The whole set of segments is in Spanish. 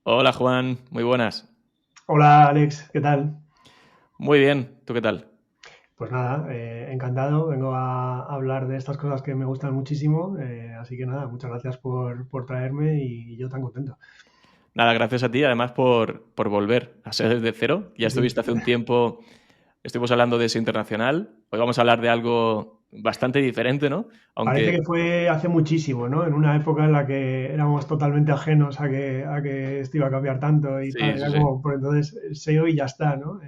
Hola Juan, muy buenas. Hola Alex, ¿qué tal? Muy bien, ¿tú qué tal? Pues nada, encantado, vengo a hablar de estas cosas que me gustan muchísimo, así que nada, muchas gracias por traerme y yo tan contento. Nada, gracias a ti además por volver a ser desde cero. Ya Sí, estuviste hace un tiempo, estuvimos hablando de eso internacional. Hoy vamos a hablar de algo bastante diferente, ¿no? parece Aunque que fue hace muchísimo, ¿no? En una época en la que éramos totalmente ajenos a que esto iba a cambiar tanto y sí, tal, sí, era sí. como, pues entonces SEO y ya está, ¿no?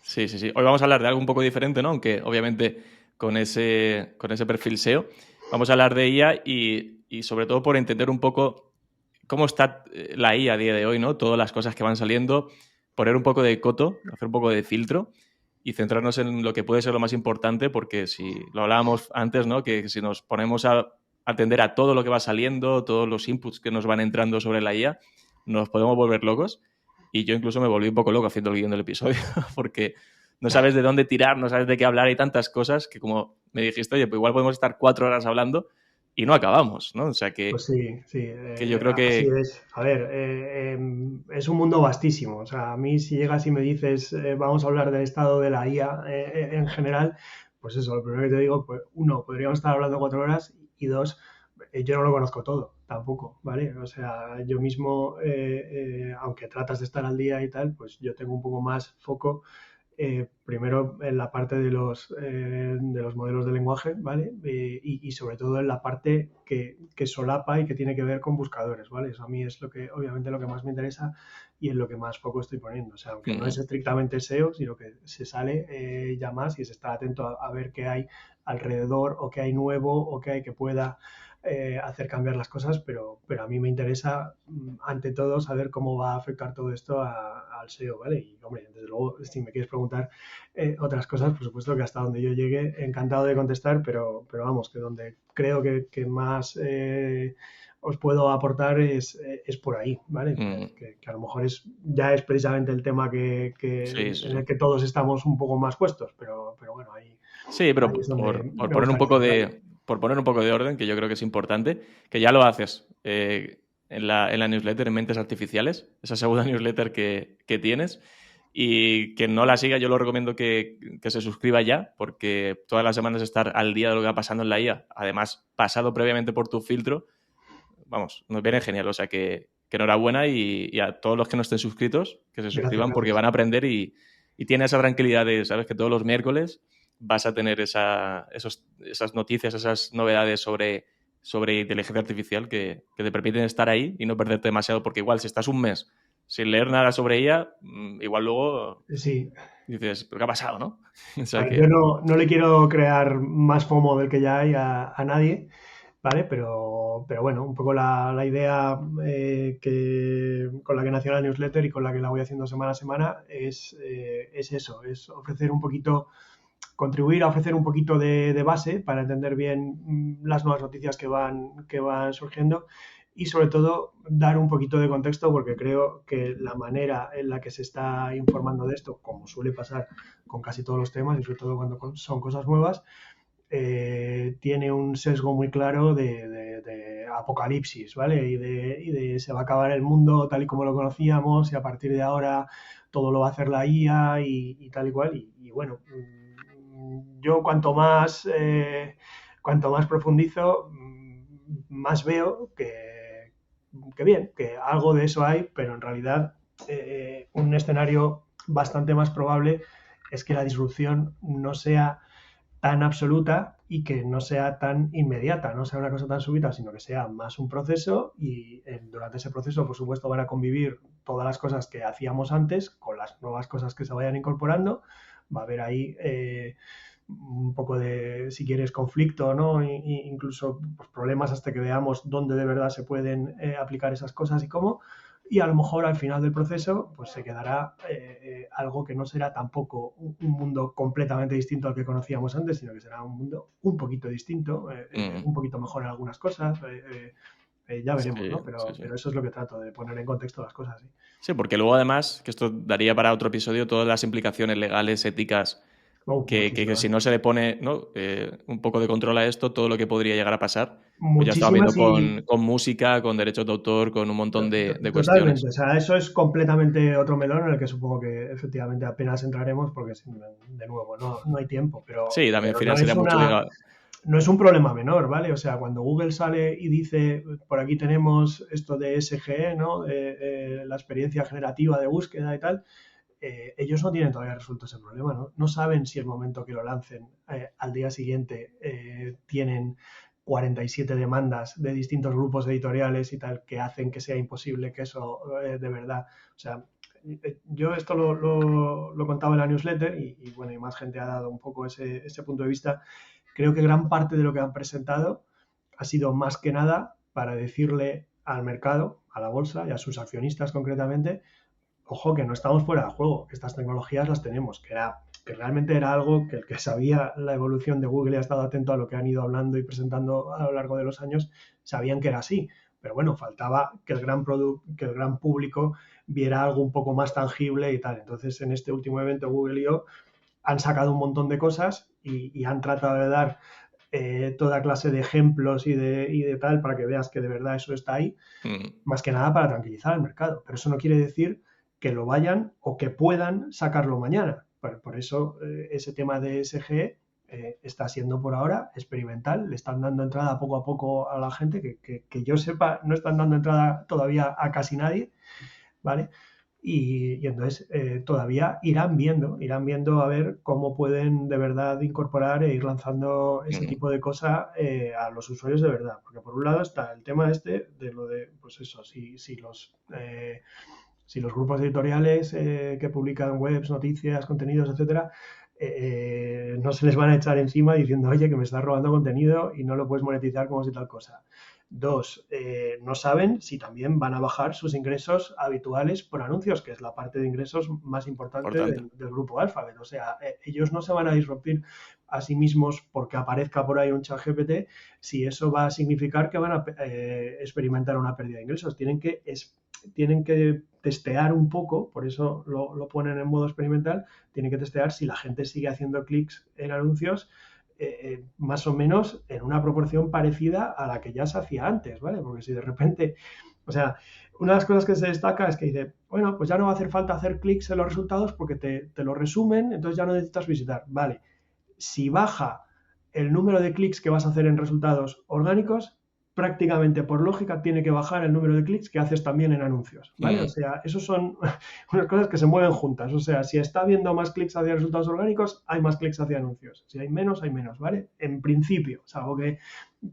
Sí, sí, sí. Hoy vamos a hablar de algo un poco diferente, ¿no? Aunque obviamente con ese perfil SEO. Vamos a hablar de IA y sobre todo por entender un poco cómo está la IA a día de hoy, ¿no? Todas las cosas que van saliendo, poner un poco de coto, hacer un poco de filtro y centrarnos en lo que puede ser lo más importante, porque si lo hablábamos antes, ¿no? Que si nos ponemos a atender a todo lo que va saliendo, todos los inputs que nos van entrando sobre la IA, nos podemos volver locos. Y yo incluso me volví un poco loco haciendo el guión del episodio, porque no sabes de dónde tirar, no sabes de qué hablar, hay tantas cosas que como me dijiste, oye, pues igual podemos estar 4 horas hablando y no acabamos, ¿no? O sea Pues que, sí, sí, que yo creo así que es. A ver, es un mundo vastísimo. O sea, a mí si llegas y me dices, vamos a hablar del estado de la IA en general, pues eso, lo primero que te digo, pues uno, podríamos estar hablando 4 horas y dos, yo no lo conozco todo, tampoco, ¿vale? O sea, yo mismo, aunque tratas de estar al día y tal, pues yo tengo un poco más foco primero en la parte de los modelos de lenguaje, ¿vale? Y sobre todo en la parte que solapa y que tiene que ver con buscadores, ¿vale? Eso a mí es lo que, obviamente, lo que más me interesa y en lo que más foco estoy poniendo. O sea, aunque no es estrictamente SEO, sino que se sale ya más y se está atento a ver qué hay alrededor o qué hay nuevo o qué hay que pueda hacer cambiar las cosas, pero a mí me interesa, ante todo, saber cómo va a afectar todo esto al SEO, ¿vale? Y, hombre, desde luego, si me quieres preguntar otras cosas, por supuesto que hasta donde yo llegue, encantado de contestar, pero vamos, que donde creo que más os puedo aportar es por ahí, ¿vale? mm, Que a lo mejor ya es precisamente el tema sí, sí, en sí. el que todos estamos un poco más puestos, pero bueno, Sí, pero ahí es donde por me poner un gustaría poco centrarme. de orden, que yo creo que es importante, que ya lo haces en la newsletter en Mentes Artificiales, esa segunda newsletter que tienes, y que no la siga, yo lo recomiendo que se suscriba ya, porque todas las semanas estar al día de lo que va pasando en la IA, además pasado previamente por tu filtro, vamos, nos viene genial. O sea que enhorabuena y a todos los que no estén suscritos, que se Gracias, suscriban porque gracias. van a aprender y tiene esa tranquilidad de, sabes, que todos los miércoles vas a tener esas noticias, esas novedades sobre inteligencia artificial que te permiten estar ahí y no perderte demasiado, porque igual si estás un mes sin leer nada sobre ella, igual luego Sí, dices, ¿pero qué ha pasado, no? O a sea ver, yo que, no le quiero crear más FOMO del que ya hay a nadie, ¿vale? Pero bueno, un poco la idea con la que nació la newsletter y con la que la voy haciendo semana a semana es eso, es ofrecer un poquito, contribuir a ofrecer un poquito de base para entender bien las nuevas noticias que van surgiendo y sobre todo dar un poquito de contexto porque creo que la manera en la que se está informando de esto, como suele pasar con casi todos los temas y sobre todo cuando son cosas nuevas, tiene un sesgo muy claro de apocalipsis, ¿vale? Y de se va a acabar el mundo tal y como lo conocíamos y a partir de ahora todo lo va a hacer la IA y tal y cual. Y bueno, yo cuanto más profundizo, más veo que bien, que algo de eso hay, pero en realidad un escenario bastante más probable es que la disrupción no sea tan absoluta y que no sea tan inmediata, no sea una cosa tan súbita, sino que sea más un proceso y durante ese proceso, por supuesto, van a convivir todas las cosas que hacíamos antes con las nuevas cosas que se vayan incorporando. Va a haber ahí un poco de, si quieres, conflicto, ¿no? Incluso pues, problemas hasta que veamos dónde de verdad se pueden aplicar esas cosas y cómo. Y a lo mejor al final del proceso pues se quedará algo que no será tampoco un mundo completamente distinto al que conocíamos antes, sino que será un mundo un poquito distinto, mm, un poquito mejor en algunas cosas. Ya veremos, sí, ¿no? sí, Pero sí. eso es lo que trato de poner en contexto las cosas. ¿Sí? Sí, porque luego además, que esto daría para otro episodio, todas las implicaciones legales, éticas, que si no se le pone, ¿no? Un poco de control a esto, todo lo que podría llegar a pasar, pues ya estamos viendo con música, con derechos de autor, con un montón de cuestiones. Totalmente, o sea, eso es completamente otro melón en el que supongo que efectivamente apenas entraremos porque, de nuevo, no hay tiempo, pero, sí, también al final no, sería mucho legal. No es un problema menor, ¿vale? O sea, cuando Google sale y dice, por aquí tenemos esto de SGE, ¿no? La experiencia generativa de búsqueda y tal, ellos no tienen todavía resuelto ese problema, ¿no? No saben si el momento que lo lancen al día siguiente tienen 47 demandas de distintos grupos editoriales y tal que hacen que sea imposible que eso de verdad, o sea, yo esto lo contaba en la newsletter y bueno, y más gente ha dado un poco ese punto de vista. Creo que gran parte de lo que han presentado ha sido más que nada para decirle al mercado, a la bolsa y a sus accionistas concretamente, ojo, que no estamos fuera de juego, que estas tecnologías las tenemos, que realmente era algo que el que sabía la evolución de Google y ha estado atento a lo que han ido hablando y presentando a lo largo de los años, sabían que era así. Pero bueno, faltaba que el gran público viera algo un poco más tangible y tal. Entonces, en este último evento, Google I.O. han sacado un montón de cosas y han tratado de dar toda clase de ejemplos y de tal para que veas que de verdad eso está ahí, más que nada para tranquilizar al mercado. Pero eso no quiere decir que lo vayan o que puedan sacarlo mañana. Por eso ese tema de SGE está siendo por ahora experimental, le están dando entrada poco a poco a la gente, que yo sepa no están dando entrada todavía a casi nadie, ¿vale? Y entonces todavía irán viendo a ver cómo pueden de verdad incorporar e ir lanzando ese tipo de cosas a los usuarios de verdad. Porque por un lado está el tema este de lo de, pues eso, si los grupos editoriales que publican webs, noticias, contenidos, etcétera, no se les van a echar encima diciendo, oye, que me estás robando contenido y no lo puedes monetizar como si tal cosa. Dos, no saben si también van a bajar sus ingresos habituales por anuncios, que es la parte de ingresos más importante del grupo Alphabet. O sea, ellos no se van a disrumpir a sí mismos porque aparezca por ahí un ChatGPT si eso va a significar que van a experimentar una pérdida de ingresos. Tienen que testear un poco, por eso lo ponen en modo experimental, tienen que testear si la gente sigue haciendo clics en anuncios más o menos en una proporción parecida a la que ya se hacía antes, ¿vale? Porque si de repente, o sea, una de las cosas que se destaca es que dice, bueno, pues ya no va a hacer falta hacer clics en los resultados porque te lo resumen, entonces ya no necesitas visitar, ¿vale? Si baja el número de clics que vas a hacer en resultados orgánicos, prácticamente por lógica tiene que bajar el número de clics que haces también en anuncios, ¿vale? O sea, esos son unas cosas que se mueven juntas. O sea, si está habiendo más clics hacia resultados orgánicos, hay más clics hacia anuncios. Si hay menos, ¿vale? En principio, salvo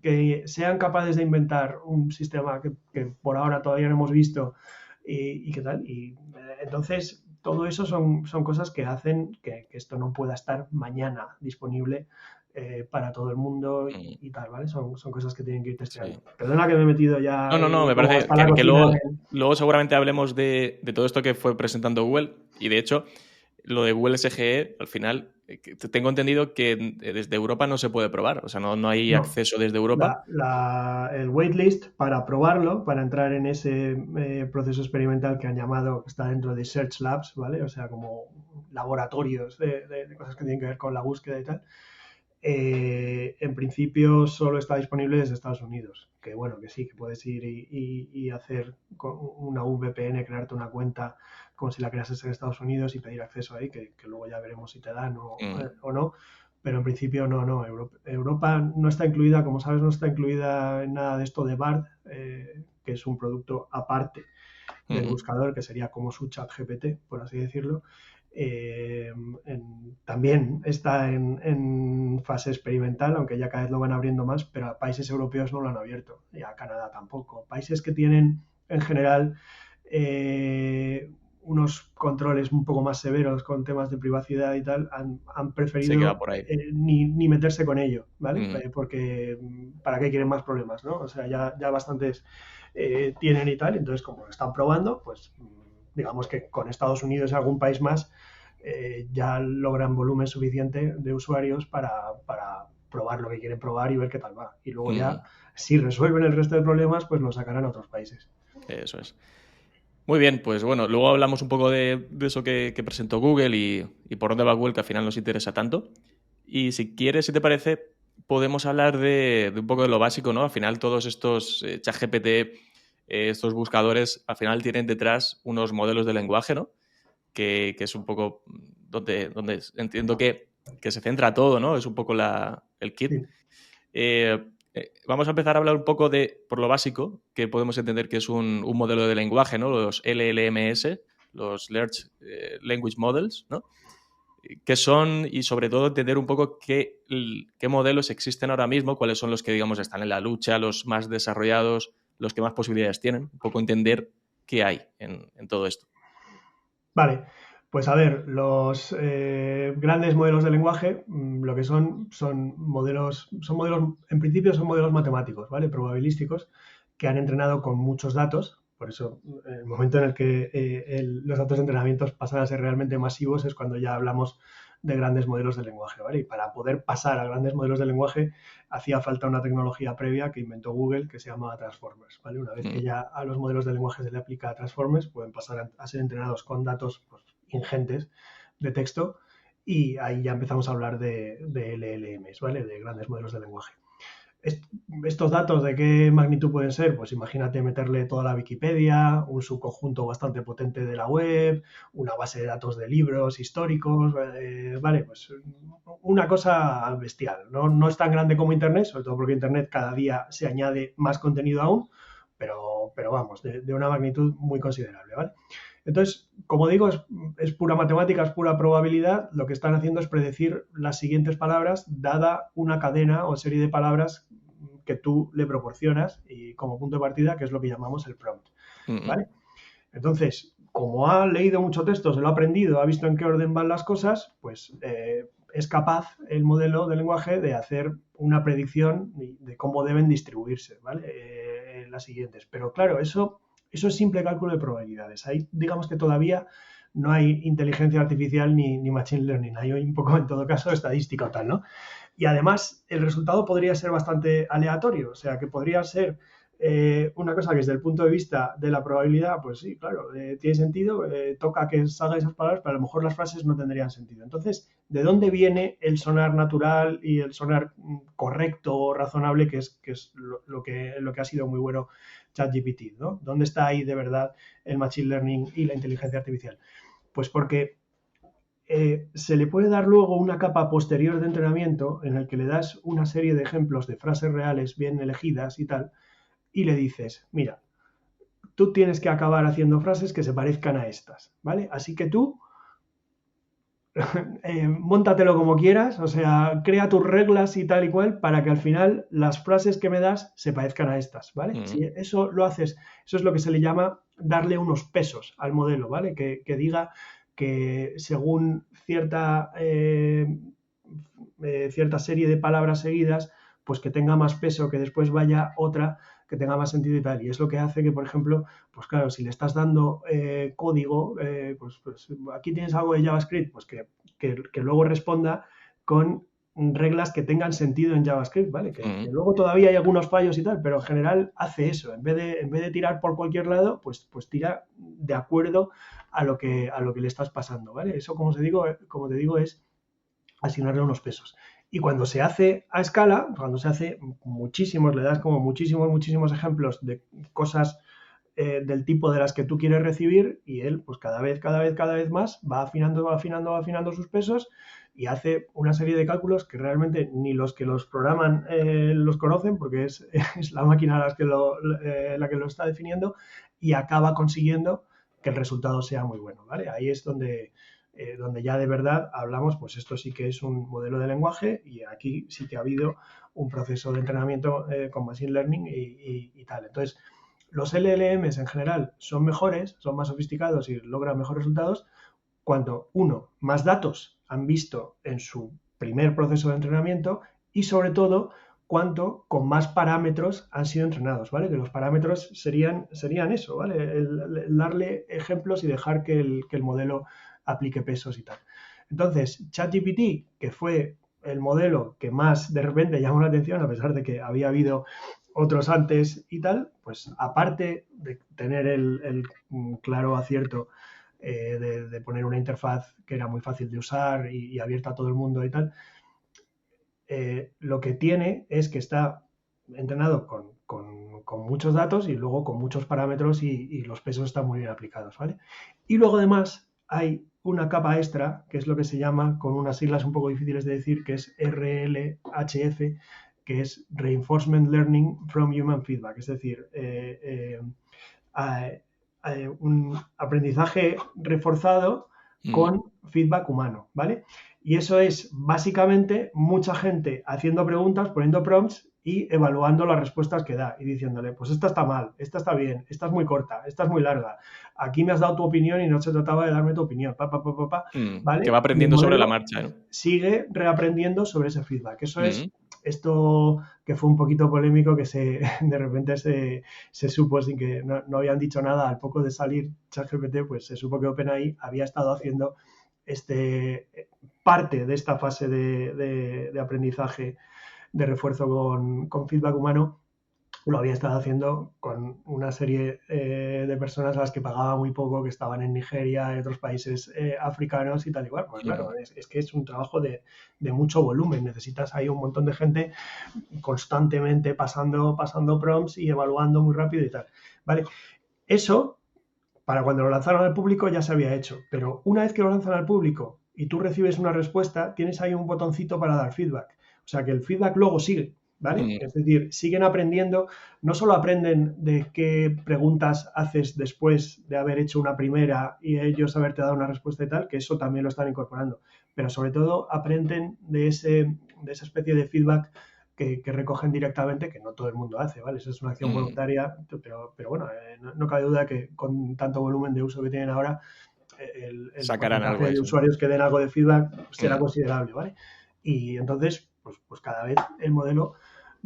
que sean capaces de inventar un sistema que por ahora todavía no hemos visto y qué tal. Y entonces, todo eso son cosas que hacen que esto no pueda estar mañana disponible para todo el mundo y tal, ¿vale? Son cosas que tienen que ir testeando. Sí. Perdona que me he metido ya. No, me parece que luego seguramente hablemos de todo esto que fue presentando Google y de hecho lo de Google SGE al final tengo entendido que desde Europa no se puede probar, o sea, no hay acceso desde Europa. El waitlist para probarlo, para entrar en ese proceso experimental que han llamado, que está dentro de Search Labs, ¿vale? O sea, como laboratorios de cosas que tienen que ver con la búsqueda y tal. En principio solo está disponible desde Estados Unidos, que bueno, que sí, que puedes ir y hacer una VPN, crearte una cuenta como si la creases en Estados Unidos y pedir acceso ahí, que luego ya veremos si te dan o no, pero en principio no. Europa no está incluida, como sabes, no está incluida en nada de esto de Bard, que es un producto aparte del buscador, que sería como su ChatGPT, por así decirlo. También está en fase experimental, aunque ya cada vez lo van abriendo más, pero a países europeos no lo han abierto, y a Canadá tampoco. Países que tienen en general unos controles un poco más severos con temas de privacidad y tal, han preferido ni meterse con ello, ¿vale? Porque ¿para qué quieren más problemas, no? O sea, ya bastantes tienen y tal, entonces como lo están probando, pues digamos que con Estados Unidos y algún país más ya logran volumen suficiente de usuarios para probar lo que quieren probar y ver qué tal va. Y luego ya, si resuelven el resto de problemas, pues lo sacarán a otros países. Eso es. Muy bien, pues bueno, luego hablamos un poco de eso que presentó Google y por dónde va Google, que al final nos interesa tanto. Y si quieres, si te parece, podemos hablar de un poco de lo básico, ¿no? Al final todos estos ChatGPT, estos buscadores, al final tienen detrás unos modelos de lenguaje, ¿no? Que es un poco donde entiendo que se centra todo, ¿no? Es un poco el kit. Sí. Vamos a empezar a hablar un poco por lo básico, que podemos entender que es un modelo de lenguaje, ¿no? Los LLMS, los Large Language Models, ¿no? ¿Qué son? Y sobre todo entender un poco qué modelos existen ahora mismo, cuáles son los que, digamos, están en la lucha, los más desarrollados, los que más posibilidades tienen. Un poco entender qué hay en todo esto. Vale, pues a ver, los grandes modelos de lenguaje, lo que son modelos, en principio son modelos matemáticos, ¿vale? Probabilísticos, que han entrenado con muchos datos. Por eso, en el momento en el que los datos de entrenamiento pasan a ser realmente masivos es cuando ya hablamos de grandes modelos de lenguaje, ¿vale? Y para poder pasar a grandes modelos de lenguaje hacía falta una tecnología previa que inventó Google que se llama Transformers, ¿vale? Una vez que ya a los modelos de lenguaje se le aplica Transformers, pueden pasar a ser entrenados con datos pues, ingentes de texto y ahí ya empezamos a hablar de LLMs, ¿vale? De grandes modelos de lenguaje. Estos datos de qué magnitud pueden ser, pues imagínate meterle toda la Wikipedia, un subconjunto bastante potente de la web, una base de datos de libros históricos, vale, pues una cosa bestial. No es tan grande como Internet, sobre todo porque Internet cada día se añade más contenido aún, pero vamos, de una magnitud muy considerable, ¿vale? Entonces, como digo, es pura matemática, es pura probabilidad. Lo que están haciendo es predecir las siguientes palabras, dada una cadena o serie de palabras que tú le proporcionas y como punto de partida, que es lo que llamamos el prompt. ¿Vale? Entonces, como ha leído mucho texto, se lo ha aprendido, ha visto en qué orden van las cosas, pues es capaz el modelo de lenguaje de hacer una predicción de cómo deben distribuirse, ¿vale? Las siguientes. Pero claro, eso es simple cálculo de probabilidades. Ahí digamos que todavía no hay inteligencia artificial ni machine learning. Hay un poco, en todo caso, estadística o tal, ¿no? Y además, el resultado podría ser bastante aleatorio, o sea, que podría ser una cosa que desde el punto de vista de la probabilidad, pues sí, claro, tiene sentido, toca que salgan esas palabras, pero a lo mejor las frases no tendrían sentido. Entonces, ¿de dónde viene el sonar natural y el sonar correcto o razonable, que es lo que ha sido muy bueno ChatGPT, ¿no? ¿Dónde está ahí de verdad el machine learning y la inteligencia artificial? Pues porque se le puede dar luego una capa posterior de entrenamiento en el que le das una serie de ejemplos de frases reales bien elegidas y tal, y le dices, mira, tú tienes que acabar haciendo frases que se parezcan a estas, ¿vale? Así que tú móntatelo como quieras, o sea, crea tus reglas y tal y cual para que al final las frases que me das se parezcan a estas, ¿vale? Si eso lo haces, eso es lo que se le llama darle unos pesos al modelo, ¿vale? Que diga que según cierta serie de palabras seguidas, pues que tenga más peso, que después vaya otra que tenga más sentido y tal. Y es lo que hace que, por ejemplo, pues claro, si le estás dando código, pues aquí tienes algo de JavaScript, pues que luego responda con reglas que tengan sentido en JavaScript, ¿vale? Que luego todavía hay algunos fallos y tal, pero en general hace eso. En vez de tirar por cualquier lado, pues tira de acuerdo a lo que le estás pasando, ¿vale? Eso, como te digo, es asignarle unos pesos. Y cuando se hace a escala, cuando se hace muchísimos, le das como muchísimos ejemplos de cosas del tipo de las que tú quieres recibir y él, pues cada vez más va afinando sus pesos y hace una serie de cálculos que realmente ni los que los programan los conocen porque es la máquina la que lo está definiendo y acaba consiguiendo que el resultado sea muy bueno, ¿vale? Ahí es donde ya de verdad hablamos, pues esto sí que es un modelo de lenguaje y aquí sí que ha habido un proceso de entrenamiento con Machine Learning y tal. Entonces, los LLMs en general son mejores, son más sofisticados y logran mejores resultados cuando, uno, más datos han visto en su primer proceso de entrenamiento y sobre todo cuanto con más parámetros han sido entrenados, ¿vale? Que los parámetros serían eso, ¿vale? El darle ejemplos y dejar que el modelo aplique pesos y tal. Entonces, ChatGPT, que fue el modelo que más de repente llamó la atención, a pesar de que había habido otros antes y tal, pues aparte de tener el claro acierto de poner una interfaz que era muy fácil de usar y abierta a todo el mundo y tal, lo que tiene es que está entrenado con muchos datos y luego con muchos parámetros y los pesos están muy bien aplicados, ¿vale? Y luego además hay una capa extra, que es lo que se llama, con unas siglas un poco difíciles de decir, que es RLHF, que es Reinforcement Learning from Human Feedback, es decir, un aprendizaje reforzado con feedback humano, ¿vale? Y eso es básicamente mucha gente haciendo preguntas, poniendo prompts y evaluando las respuestas que da y diciéndole, pues esta está mal, esta está bien, esta es muy corta, esta es muy larga, aquí me has dado tu opinión y no se trataba de darme tu opinión, ¿vale? Que va Y el aprendiendo sobre la modelo marcha, ¿no? sigue reaprendiendo sobre ese feedback. Eso es esto que fue un poquito polémico, que de repente se supo sin que no habían dicho nada, al poco de salir ChatGPT, pues se supo que OpenAI había estado haciendo parte de esta fase de aprendizaje de refuerzo con feedback humano, lo había estado haciendo con una serie de personas a las que pagaba muy poco, que estaban en Nigeria, en otros países africanos y tal igual. Pues claro, es que es un trabajo de mucho volumen. Necesitas ahí un montón de gente constantemente pasando prompts y evaluando muy rápido y tal. ¿Vale? Eso, para cuando lo lanzaron al público ya se había hecho, pero una vez que lo lanzan al público y tú recibes una respuesta, tienes ahí un botoncito para dar feedback. O sea que el feedback luego sigue, ¿vale? Es decir, siguen aprendiendo, no solo aprenden de qué preguntas haces después de haber hecho una primera y ellos haberte dado una respuesta y tal, que eso también lo están incorporando, pero sobre todo aprenden de esa especie de feedback que recogen directamente, que no todo el mundo hace, ¿vale? Esa es una acción voluntaria, pero bueno, no cabe duda que con tanto volumen de uso que tienen ahora, el Sacarán algo porcentaje de de eso. usuarios que den algo de feedback será considerable, ¿vale? Y entonces, pues cada vez el modelo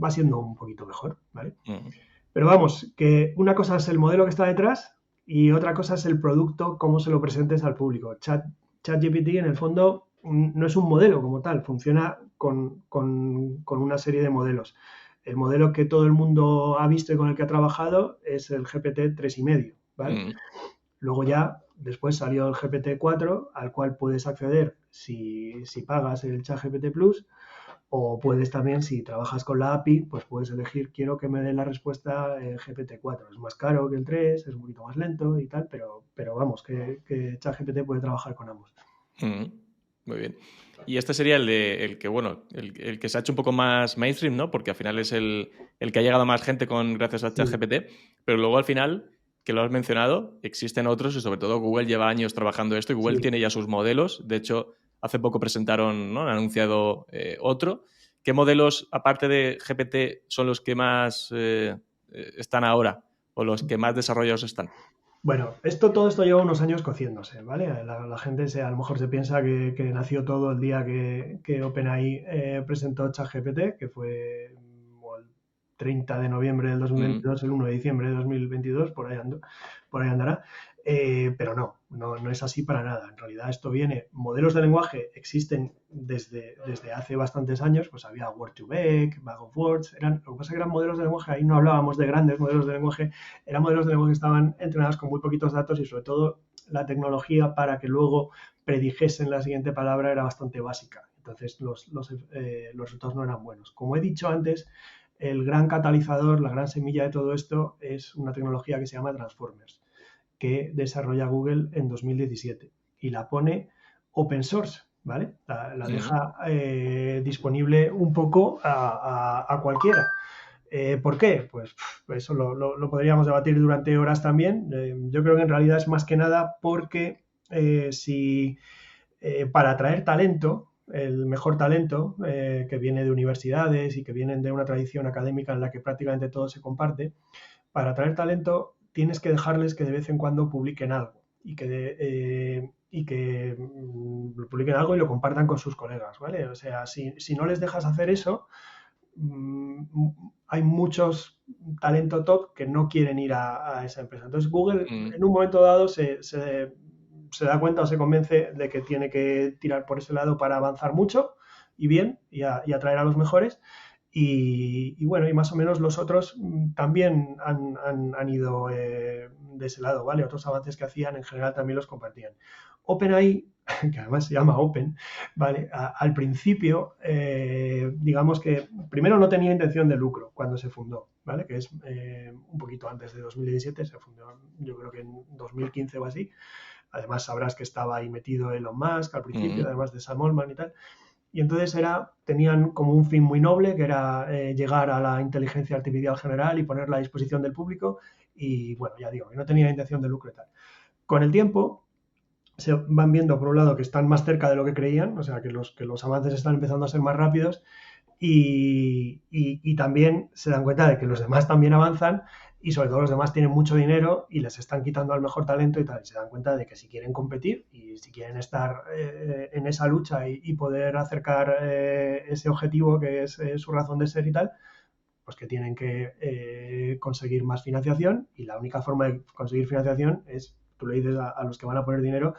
va siendo un poquito mejor, ¿vale? Pero vamos, que una cosa es el modelo que está detrás y otra cosa es el producto, cómo se lo presentes al público. ChatGPT, en el fondo, no es un modelo como tal, funciona con una serie de modelos. El modelo que todo el mundo ha visto y con el que ha trabajado es el GPT 3,5, ¿vale? Luego ya, después salió el GPT-4, al cual puedes acceder si pagas el ChatGPT Plus, o puedes también, si trabajas con la API, pues puedes elegir, quiero que me dé la respuesta GPT-4. Es más caro que el 3, es un poquito más lento y tal, pero vamos, que ChatGPT puede trabajar con ambos. Muy bien. Y este sería el que se ha hecho un poco más mainstream, ¿no? Porque al final es el que ha llegado a más gente gracias a ChatGPT, pero luego al final, que lo has mencionado, existen otros y sobre todo Google lleva años trabajando esto y Google tiene ya sus modelos. De hecho, hace poco presentaron, ¿no? Han anunciado otro. ¿Qué modelos, aparte de GPT, son los que más están ahora o los que más desarrollados están? Bueno, todo esto lleva unos años cociéndose, ¿vale? La gente a lo mejor se piensa que nació todo el día que OpenAI presentó ChatGPT, que fue el 30 de noviembre del 2022, el 1 de diciembre de 2022, por ahí andará. Pero no es así para nada. En realidad esto modelos de lenguaje existen desde hace bastantes años, pues había Word2Vec, Bag of Words, lo que pasa es que eran modelos de lenguaje, ahí no hablábamos de grandes modelos de lenguaje, eran modelos de lenguaje que estaban entrenados con muy poquitos datos y sobre todo la tecnología para que luego predijesen la siguiente palabra era bastante básica. Entonces los resultados no eran buenos. Como he dicho antes, el gran catalizador, la gran semilla de todo esto es una tecnología que se llama Transformers, que desarrolla Google en 2017 y la pone open source, ¿vale? La deja disponible un poco a cualquiera. ¿Por qué? Pues eso lo podríamos debatir durante horas también. Yo creo que en realidad es más que nada porque para atraer talento, el mejor talento que viene de universidades y que vienen de una tradición académica en la que prácticamente todo se comparte, para atraer talento tienes que dejarles que de vez en cuando publiquen algo y que publiquen algo y lo compartan con sus colegas, ¿vale? O sea, si no les dejas hacer eso, hay muchos talento top que no quieren ir a esa empresa. Entonces Google en un momento dado se da cuenta o se convence de que tiene que tirar por ese lado para avanzar mucho y bien y atraer a los mejores. Y bueno, y más o menos los otros también han ido de ese lado, ¿vale? Otros avances que hacían en general también los compartían. OpenAI, que además se llama Open, ¿vale? Al principio, digamos que primero no tenía intención de lucro cuando se fundó, ¿vale? Que es un poquito antes de 2017, se fundó yo creo que en 2015 o así. Además sabrás que estaba ahí metido Elon Musk al principio, además de Sam Altman y tal. Y entonces tenían como un fin muy noble, que era llegar a la inteligencia artificial general y ponerla a disposición del público. Y bueno, ya digo, que no tenía intención de lucro y tal. Con el tiempo se van viendo, por un lado, que están más cerca de lo que creían, o sea, que los avances están empezando a ser más rápidos y también se dan cuenta de que los demás también avanzan y sobre todo los demás tienen mucho dinero y les están quitando al mejor talento y tal. Y se dan cuenta de que si quieren competir y si quieren estar en esa lucha y poder acercar ese objetivo que es su razón de ser y tal, pues que tienen que conseguir más financiación y la única forma de conseguir financiación es, tú le dices a los que van a poner dinero,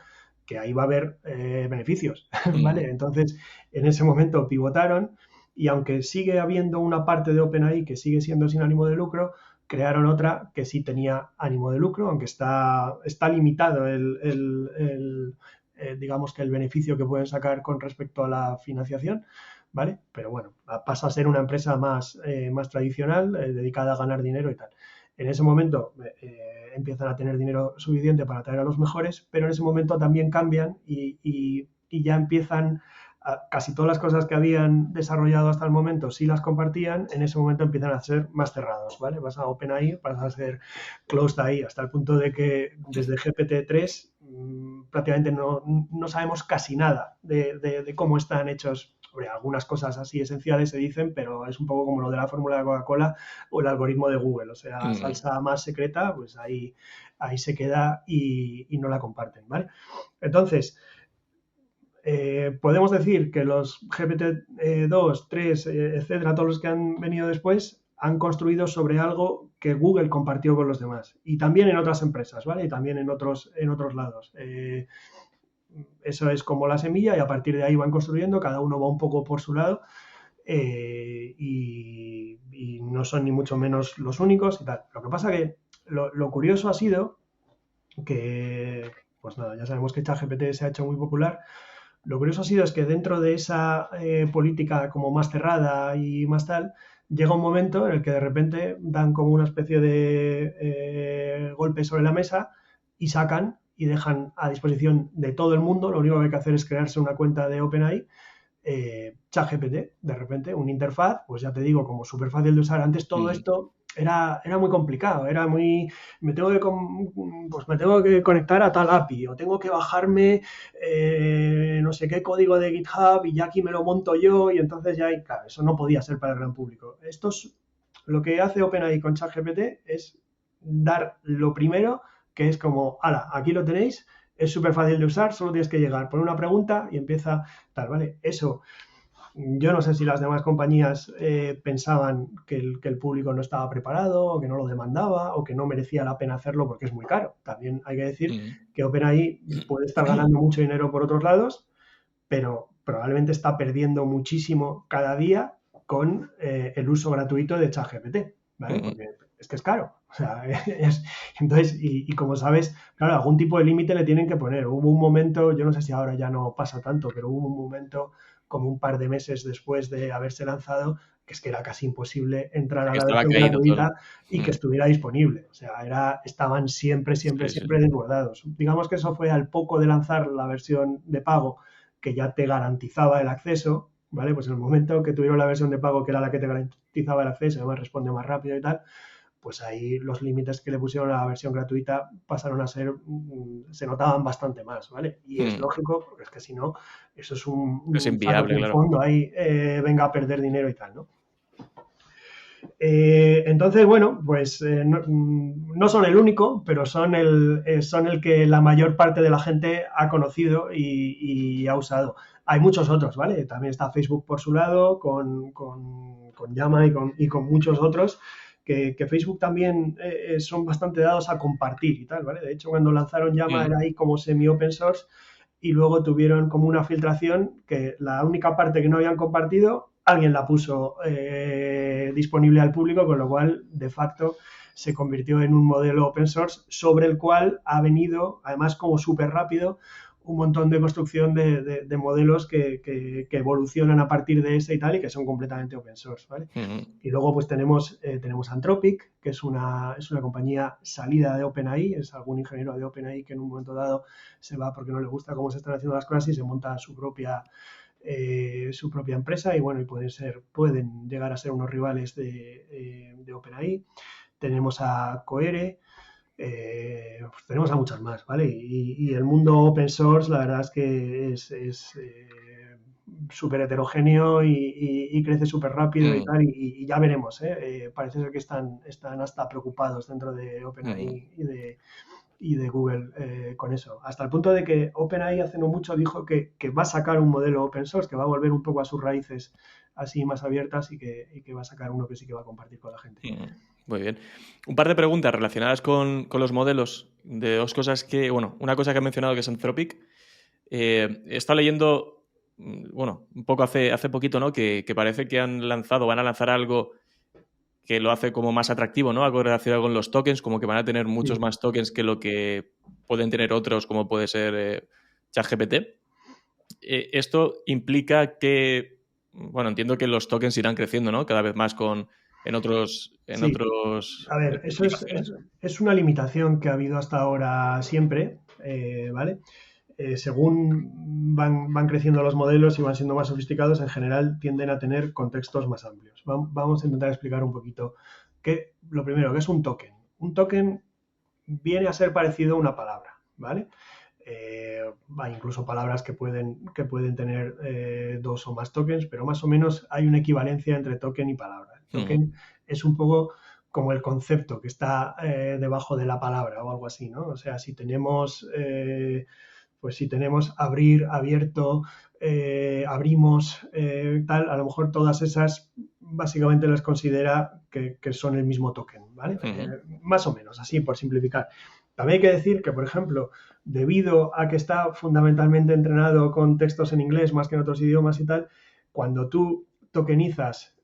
que ahí va a haber beneficios, ¿vale? Entonces, en ese momento pivotaron y aunque sigue habiendo una parte de OpenAI que sigue siendo sin ánimo de lucro, crearon otra que sí tenía ánimo de lucro, aunque está limitado digamos que el beneficio que pueden sacar con respecto a la financiación, ¿vale? Pero bueno, pasa a ser una empresa más tradicional, dedicada a ganar dinero y tal. En ese momento empiezan a tener dinero suficiente para atraer a los mejores, pero en ese momento también cambian y ya empiezan casi todas las cosas que habían desarrollado hasta el momento, si las compartían, en ese momento empiezan a ser más cerrados, ¿vale? Vas a OpenAI, vas a ser closed AI, hasta el punto de que desde GPT-3 prácticamente no sabemos casi nada de cómo están hechos. Hombre, algunas cosas así esenciales se dicen, pero es un poco como lo de la fórmula de Coca-Cola o el algoritmo de Google. O sea, salsa más secreta, pues ahí se queda y no la comparten, ¿vale? Entonces, podemos decir que los GPT-2, 3, etcétera, todos los que han venido después, han construido sobre algo que Google compartió con los demás. Y también en otras empresas, ¿vale? Y también en otros lados. Eso es como la semilla y a partir de ahí van construyendo, cada uno va un poco por su lado y no son ni mucho menos los únicos y tal. Lo que pasa que lo curioso ha sido que, pues nada, ya sabemos que ChatGPT se ha hecho muy popular. Lo curioso ha sido es que dentro de esa política como más cerrada y más tal, llega un momento en el que de repente dan como una especie de golpe sobre la mesa y sacan y dejan a disposición de todo el mundo, lo único que hay que hacer es crearse una cuenta de OpenAI, ChatGPT, de repente, una interfaz, pues ya te digo, como súper fácil de usar. Antes todo esto era muy complicado, era muy, me tengo que conectar a tal API o tengo que bajarme no sé qué código de GitHub y ya aquí me lo monto yo y entonces ya, claro, eso no podía ser para el gran público. Lo que hace OpenAI con ChatGPT es dar lo primero, que es como, ala, aquí lo tenéis, es súper fácil de usar, solo tienes que llegar, poner una pregunta y empieza tal, ¿vale? Eso, yo no sé si las demás compañías pensaban que el público no estaba preparado, o que no lo demandaba, o que no merecía la pena hacerlo porque es muy caro. También hay que decir que OpenAI puede estar ganando mucho dinero por otros lados, pero probablemente está perdiendo muchísimo cada día con el uso gratuito de ChatGPT, ¿vale? Porque es que es caro. O sea, entonces, y como sabes, claro, algún tipo de límite le tienen que poner. Hubo un momento, yo no sé si ahora ya no pasa tanto, pero hubo un momento como un par de meses después de haberse lanzado, que es que era casi imposible entrar a la versión gratuita y que estuviera disponible. O sea, estaban siempre desbordados. Digamos que eso fue al poco de lanzar la versión de pago, que ya te garantizaba el acceso, ¿vale? Pues en el momento que tuvieron la versión de pago, que era la que te garantizaba el acceso, además responde más rápido y tal, pues ahí los límites que le pusieron a la versión gratuita pasaron a ser, se notaban bastante más, ¿vale? Y es lógico, porque es que si no, eso es es inviable, claro. fondo ahí venga a perder dinero y tal, ¿no? Entonces, bueno, pues no son el único, pero son el que la mayor parte de la gente ha conocido y ha usado. Hay muchos otros, ¿vale? También está Facebook por su lado, con Llama y con muchos otros, que Facebook también son bastante dados a compartir y tal, ¿vale? De hecho, cuando lanzaron Llama era ahí como semi-open source y luego tuvieron como una filtración que la única parte que no habían compartido alguien la puso disponible al público, con lo cual, de facto, se convirtió en un modelo open source sobre el cual ha venido, además como súper rápido, un montón de construcción de modelos que evolucionan a partir de ese y tal, y que son completamente open source, ¿vale? Y luego pues tenemos Anthropic, que es una compañía salida de OpenAI, es algún ingeniero de OpenAI que en un momento dado se va porque no le gusta cómo se están haciendo las cosas y se monta su propia empresa, y bueno, y pueden llegar a ser unos rivales de OpenAI. Tenemos a Cohere, pues tenemos a muchas más, ¿vale? Y el mundo open source, la verdad es que es súper heterogéneo y crece súper rápido y tal, y ya veremos, ¿eh? Parece ser que están hasta preocupados dentro de OpenAI y de Google con eso. Hasta el punto de que OpenAI hace no mucho dijo que va a sacar un modelo open source, que va a volver un poco a sus raíces así más abiertas, y que va a sacar uno que sí que va a compartir con la gente. Muy bien. Un par de preguntas relacionadas con los modelos, de dos cosas que, bueno, una cosa que he mencionado que es Anthropic. He estado leyendo, bueno, un poco hace poquito, ¿no? Que parece que van a lanzar algo que lo hace como más atractivo, ¿no? Algo relacionado con los tokens, como que van a tener muchos más tokens que lo que pueden tener otros, como puede ser ChatGPT. Esto implica que, bueno, entiendo que los tokens irán creciendo, ¿no? Cada vez más en otros. A ver, eso es una limitación que ha habido hasta ahora siempre, ¿vale? Según van creciendo los modelos y van siendo más sofisticados, en general tienden a tener contextos más amplios. Vamos a intentar explicar un poquito lo primero, ¿qué es un token? Un token viene a ser parecido a una palabra, ¿vale? Hay incluso palabras que pueden tener dos o más tokens, pero más o menos hay una equivalencia entre token y palabra. El token es un poco como el concepto que está debajo de la palabra o algo así, ¿no? O sea, si tenemos abrir, abierto, abrimos, tal, a lo mejor todas esas básicamente las considera que son el mismo token, ¿vale? Más o menos, así por simplificar. También hay que decir que, por ejemplo, debido a que está fundamentalmente entrenado con textos en inglés más que en otros idiomas y tal, cuando tú tokenizas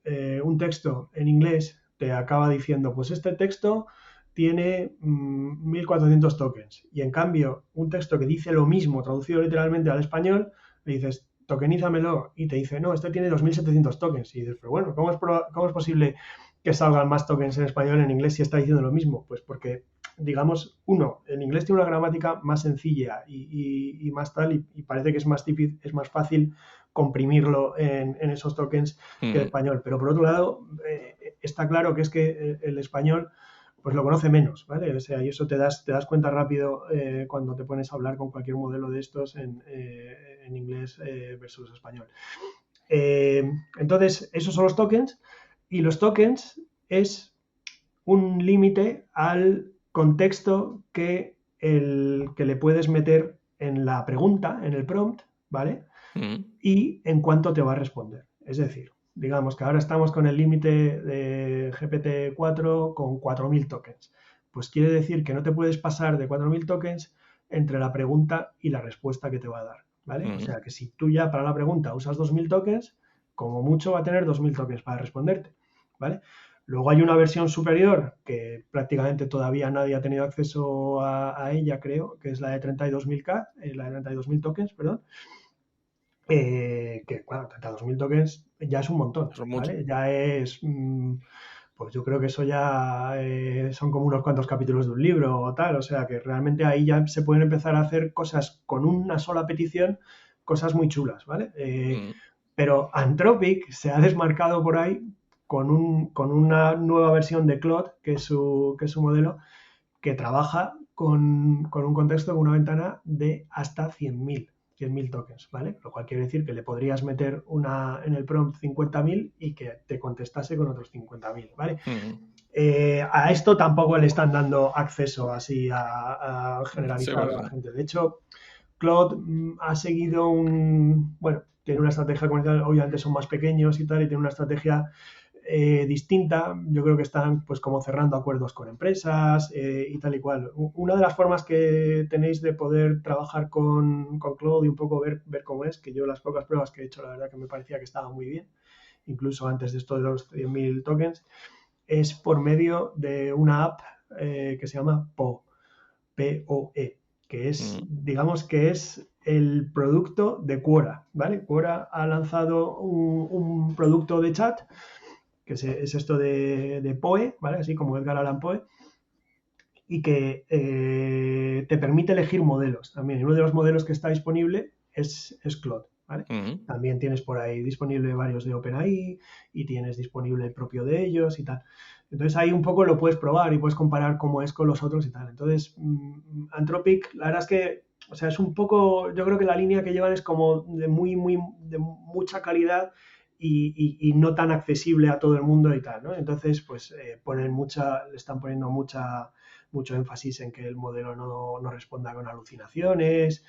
un texto en inglés, te acaba diciendo, pues este texto tiene 1400 tokens. Y en cambio, un texto que dice lo mismo, traducido literalmente al español, le dices, tokenízamelo, y te dice, no, este tiene 2700 tokens. Y dices, pero bueno, ¿cómo es posible que salgan más tokens en español en inglés si está diciendo lo mismo? Pues porque, digamos, en inglés tiene una gramática más sencilla y más tal, y parece que es más fácil comprimirlo en esos tokens que el español. Pero por otro lado, está claro que es que el español pues lo conoce menos, ¿vale? O sea, y eso te das cuenta rápido cuando te pones a hablar con cualquier modelo de estos en inglés versus español. Entonces, esos son los tokens, y los tokens es un límite al contexto que le puedes meter en la pregunta, en el prompt, ¿vale? Y en cuánto te va a responder. Es decir, digamos que ahora estamos con el límite de GPT-4 con 4000 tokens. Pues quiere decir que no te puedes pasar de 4000 tokens entre la pregunta y la respuesta que te va a dar, ¿vale? O sea que si tú ya para la pregunta usas 2000 tokens, como mucho va a tener 2000 tokens para responderte, ¿vale? Luego hay una versión superior que prácticamente todavía nadie ha tenido acceso a ella, creo, que es la de 32.000K, la de 32.000 tokens, perdón. Que claro, 32.000 tokens ya es un montón, ¿vale? Ya es, pues yo creo que eso ya son como unos cuantos capítulos de un libro o tal, o sea que realmente ahí ya se pueden empezar a hacer cosas con una sola petición, cosas muy chulas, ¿vale? Pero Anthropic se ha desmarcado por ahí con una nueva versión de Claude, que es su modelo, que trabaja con un contexto, con una ventana de hasta 100.000 tokens, ¿vale? Lo cual quiere decir que le podrías meter en el prompt 50.000 y que te contestase con otros 50.000, ¿vale? A esto tampoco le están dando acceso así a generalizar a la gente. De hecho, Claude ha seguido tiene una estrategia comercial, obviamente son más pequeños y tal, y tiene una estrategia distinta. Yo creo que están pues como cerrando acuerdos con empresas y tal y cual. Una de las formas que tenéis de poder trabajar con Claude y un poco ver cómo es, que yo las pocas pruebas que he hecho la verdad que me parecía que estaba muy bien, incluso antes de estos de los 100.000 tokens, es por medio de una app que se llama PoE, que es, digamos que es el producto de Quora, ¿vale? Quora ha lanzado un producto de chat, que es esto de PoE, ¿vale? Así como Edgar Allan Poe, y que te permite elegir modelos también. Y uno de los modelos que está disponible es Claude, ¿vale? También tienes por ahí disponible varios de OpenAI y tienes disponible el propio de ellos y tal. Entonces ahí un poco lo puedes probar y puedes comparar cómo es con los otros y tal. Entonces, Anthropic, la verdad es que, o sea, es un poco, yo creo que la línea que llevan es como de de mucha calidad y no tan accesible a todo el mundo y tal, ¿no? Entonces, pues le están poniendo mucho énfasis en que el modelo no responda con alucinaciones,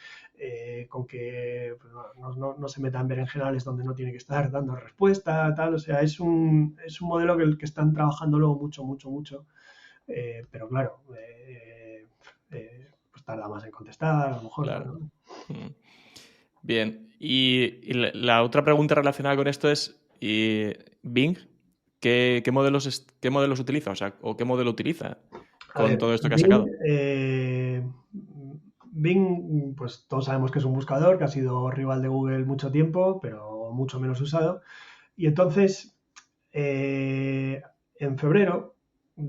con que pues, no se meta en berenjenales donde no tiene que estar dando respuesta, tal. O sea, es un modelo que están trabajando luego mucho, pero claro, pues tarda más en contestar, a lo mejor, Claro. ¿no? Bien, y la otra pregunta relacionada con esto es, Bing, ¿qué modelos utiliza? O sea, ¿o qué modelo utiliza con todo esto que ha sacado? Bing, pues todos sabemos que es un buscador que ha sido rival de Google mucho tiempo, pero mucho menos usado. Y entonces, en febrero,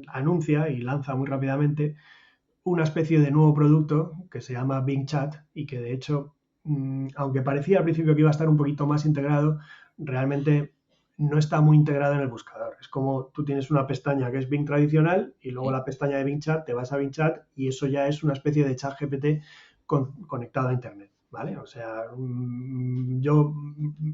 anuncia y lanza muy rápidamente una especie de nuevo producto que se llama Bing Chat y que de hecho, aunque parecía al principio que iba a estar un poquito más integrado, realmente no está muy integrado en el buscador. Es como tú tienes una pestaña que es Bing tradicional y luego la pestaña de Bing Chat, te vas a Bing Chat y eso ya es una especie de chat GPT conectado a Internet. ¿Vale? O sea, yo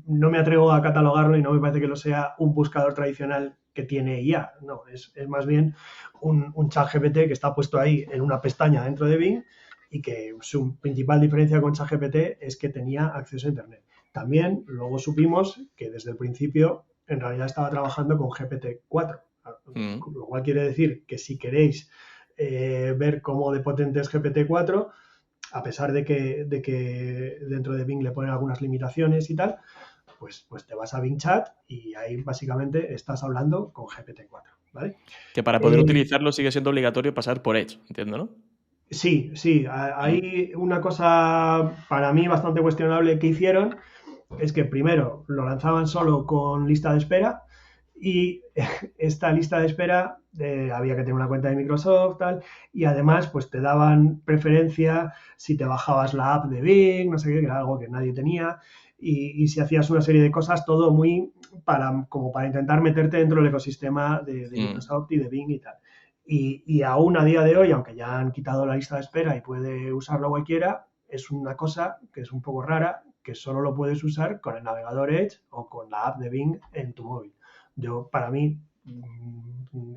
no me atrevo a catalogarlo y no me parece que lo sea un buscador tradicional que tiene IA. No, es más bien un chat GPT que está puesto ahí en una pestaña dentro de Bing y que su principal diferencia con ChatGPT es que tenía acceso a Internet. También luego supimos que desde el principio en realidad estaba trabajando con GPT-4, lo cual quiere decir que si queréis ver cómo de potente es GPT-4, a pesar de que dentro de Bing le ponen algunas limitaciones y tal, pues te vas a Bing Chat y ahí básicamente estás hablando con GPT-4, ¿vale? Que para poder utilizarlo sigue siendo obligatorio pasar por Edge, entiendo, ¿no? Sí, hay una cosa para mí bastante cuestionable que hicieron, es que primero lo lanzaban solo con lista de espera y esta lista de espera había que tener una cuenta de Microsoft, tal, y además pues te daban preferencia si te bajabas la app de Bing, no sé qué, que era algo que nadie tenía, y si hacías una serie de cosas, todo muy como para intentar meterte dentro del ecosistema de Microsoft y de Bing y tal. Y aún a día de hoy, aunque ya han quitado la lista de espera y puede usarlo cualquiera, es una cosa que es un poco rara, que solo lo puedes usar con el navegador Edge o con la app de Bing en tu móvil. Para mí,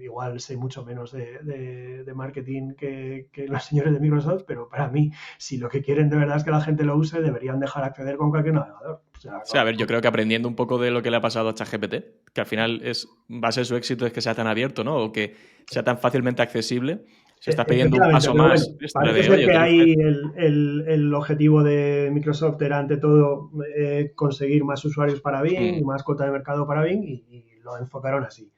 igual sé mucho menos de marketing que los señores de Microsoft, pero para mí, si lo que quieren de verdad es que la gente lo use, deberían dejar acceder con cualquier navegador. O sea, Sí, a ver, yo creo que aprendiendo un poco de lo que le ha pasado a ChatGPT, que al final va a ser su éxito es que sea tan abierto, ¿no? O que sea tan fácilmente accesible. Se está pidiendo un Efectivamente, paso pero bueno, más extra parece de, ser oye, que utilice. ahí el objetivo de Microsoft era ante todo conseguir más usuarios para Bing y más cuota de mercado para Bing y lo enfocaron así.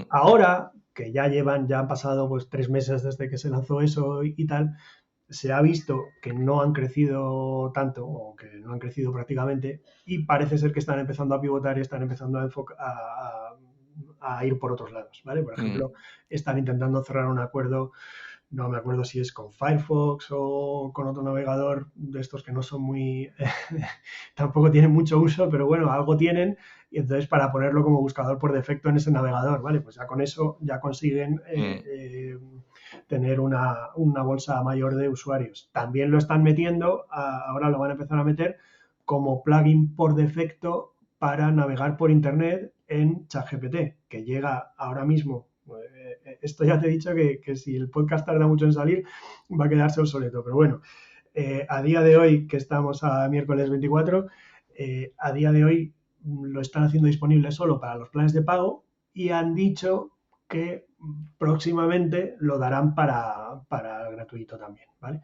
Ahora que ya han pasado pues 3 meses desde que se lanzó eso y tal, se ha visto que no han crecido tanto o que no han crecido prácticamente y parece ser que están empezando a pivotar y están empezando a ir por otros lados, ¿vale? Por ejemplo, están intentando cerrar un acuerdo, no me acuerdo si es con Firefox o con otro navegador de estos que no son muy, tampoco tienen mucho uso, pero bueno, algo tienen y entonces para ponerlo como buscador por defecto en ese navegador, ¿vale? Pues ya con eso ya consiguen tener una bolsa mayor de usuarios. También lo están metiendo, ahora lo van a empezar a meter como plugin por defecto para navegar por Internet en ChatGPT, que llega ahora mismo. Esto ya te he dicho que si el podcast tarda mucho en salir, va a quedarse obsoleto. Pero bueno, a día de hoy, que estamos a miércoles 24, a día de hoy lo están haciendo disponible solo para los planes de pago y han dicho que próximamente lo darán para gratuito también, ¿vale?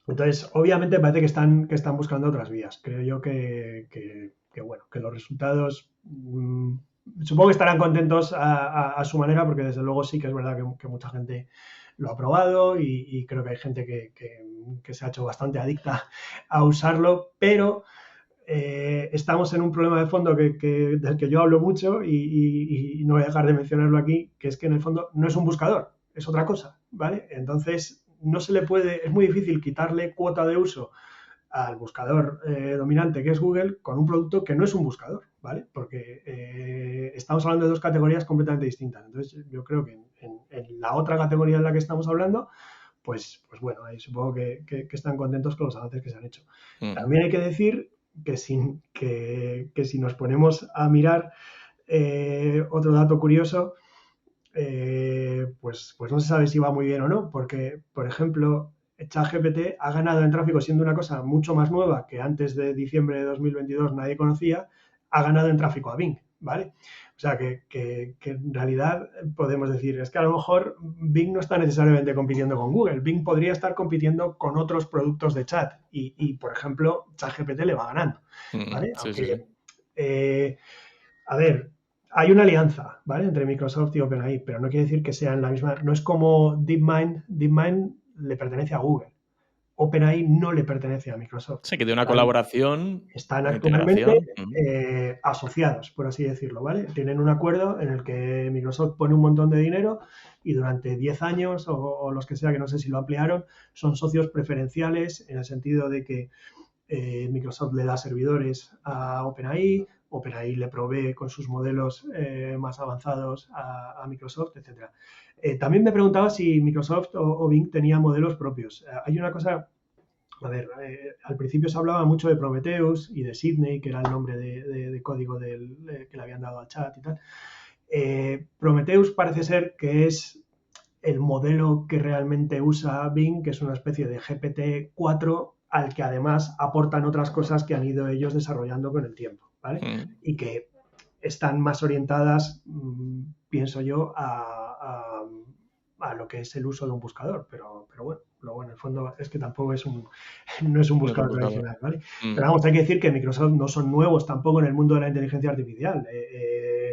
Entonces, obviamente parece que están buscando otras vías. Creo yo que bueno, que los resultados supongo que estarán contentos a su manera, porque desde luego sí que es verdad que mucha gente lo ha probado y creo que hay gente que se ha hecho bastante adicta a usarlo, pero estamos en un problema de fondo del que yo hablo mucho y no voy a dejar de mencionarlo aquí, que es que en el fondo no es un buscador, es otra cosa, ¿vale? Entonces no se le puede, es muy difícil quitarle cuota de uso al buscador dominante que es Google con un producto que no es un buscador, ¿vale? Porque estamos hablando de dos categorías completamente distintas. Entonces yo creo que en la otra categoría en la que estamos hablando, pues bueno, ahí supongo que están contentos con los avances que se han hecho. También hay que decir que si nos ponemos a mirar otro dato curioso, pues no se sabe si va muy bien o no, porque, por ejemplo, ChatGPT ha ganado en tráfico siendo una cosa mucho más nueva que antes de diciembre de 2022 nadie conocía, ha ganado en tráfico a Bing, ¿vale? O sea, que en realidad podemos decir, es que a lo mejor Bing no está necesariamente compitiendo con Google, Bing podría estar compitiendo con otros productos de chat y por ejemplo, ChatGPT le va ganando, ¿vale? Sí, Aunque, a ver, hay una alianza, ¿vale? Entre Microsoft y OpenAI, pero no quiere decir que sean la misma. No es como DeepMind. DeepMind le pertenece a Google. OpenAI no le pertenece a Microsoft. Sí, que tiene una colaboración, Están una actualmente integración. asociados, por así decirlo, ¿vale? Tienen un acuerdo en el que Microsoft pone un montón de dinero y durante 10 años o los que sea, que no sé si lo ampliaron, son socios preferenciales en el sentido de que Microsoft le da servidores a OpenAI, OpenAI le provee con sus modelos más avanzados a Microsoft, etc. También me preguntaba si Microsoft o Bing tenía modelos propios. Hay una cosa, a ver, al principio se hablaba mucho de Prometheus y de Sydney, que era el nombre de código que le habían dado al chat y tal. Prometheus parece ser que es el modelo que realmente usa Bing, que es una especie de GPT-4 al que además aportan otras cosas que han ido ellos desarrollando con el tiempo, ¿vale? Y que están más orientadas, pienso yo, a lo que es el uso de un buscador, pero bueno, luego en el fondo es que tampoco no es un buscador tradicional, ¿vale? Pero vamos, hay que decir que Microsoft no son nuevos tampoco en el mundo de la inteligencia artificial.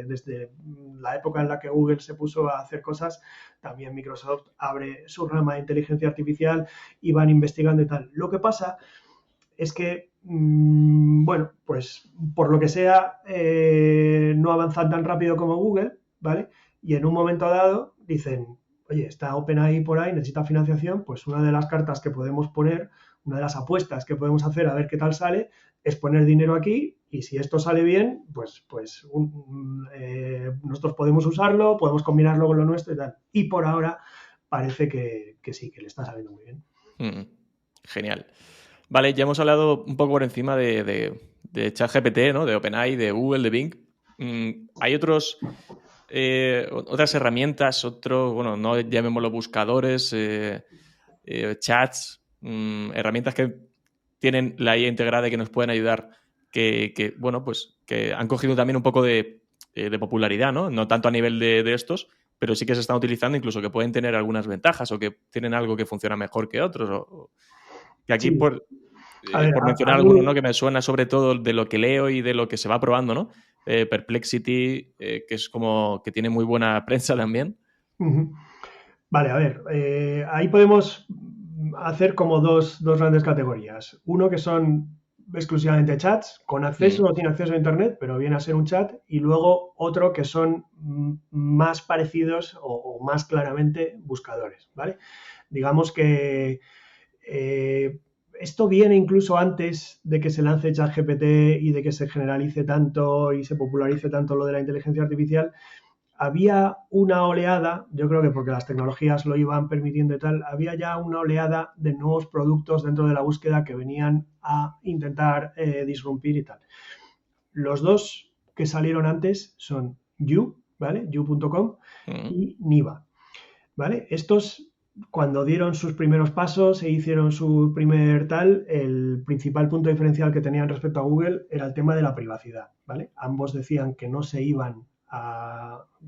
Desde la época en la que Google se puso a hacer cosas, también Microsoft abre su rama de inteligencia artificial y van investigando y tal. Lo que pasa es que, bueno, pues por lo que sea, no avanzan tan rápido como Google, ¿vale? Y en un momento dado dicen, oye, está OpenAI por ahí, necesita financiación, pues una de las cartas que podemos poner, una de las apuestas que podemos hacer a ver qué tal sale, es poner dinero aquí y si esto sale bien, pues nosotros podemos usarlo, podemos combinarlo con lo nuestro y tal. Y por ahora parece que sí, que le está saliendo muy bien. Genial. Vale, ya hemos hablado un poco por encima de ChatGPT, ¿no? De OpenAI, de Google, de Bing. Hay otras herramientas, bueno, no llamémoslo buscadores, chats, herramientas que tienen la IA integrada y que nos pueden ayudar, bueno, pues que han cogido también un poco de popularidad, ¿no? No tanto a nivel de estos, pero sí que se están utilizando, incluso que pueden tener algunas ventajas o que tienen algo que funciona mejor que otros. Que aquí, Sí. por mencionar alguno, ¿no? Que me suena sobre todo de lo que leo y de lo que se va probando, ¿no? Perplexity, que es como que tiene muy buena prensa también. Vale, a ver, ahí podemos hacer como dos grandes categorías. Uno que son exclusivamente chats, con acceso o sin acceso a Internet, pero viene a ser un chat, y luego otro que son más parecidos o más claramente buscadores, ¿vale? Digamos que esto viene incluso antes de que se lance ChatGPT y de que se generalice tanto y se popularice tanto lo de la inteligencia artificial. Había una oleada, yo creo que porque las tecnologías lo iban permitiendo y tal, había ya una oleada de nuevos productos dentro de la búsqueda que venían a intentar disrumpir y tal. Los dos que salieron antes son You, ¿vale? You.com y Niva, ¿vale? Estos, cuando dieron sus primeros pasos e hicieron su primer tal, el principal punto diferencial que tenían respecto a Google era el tema de la privacidad, ¿vale? Ambos decían que no se iban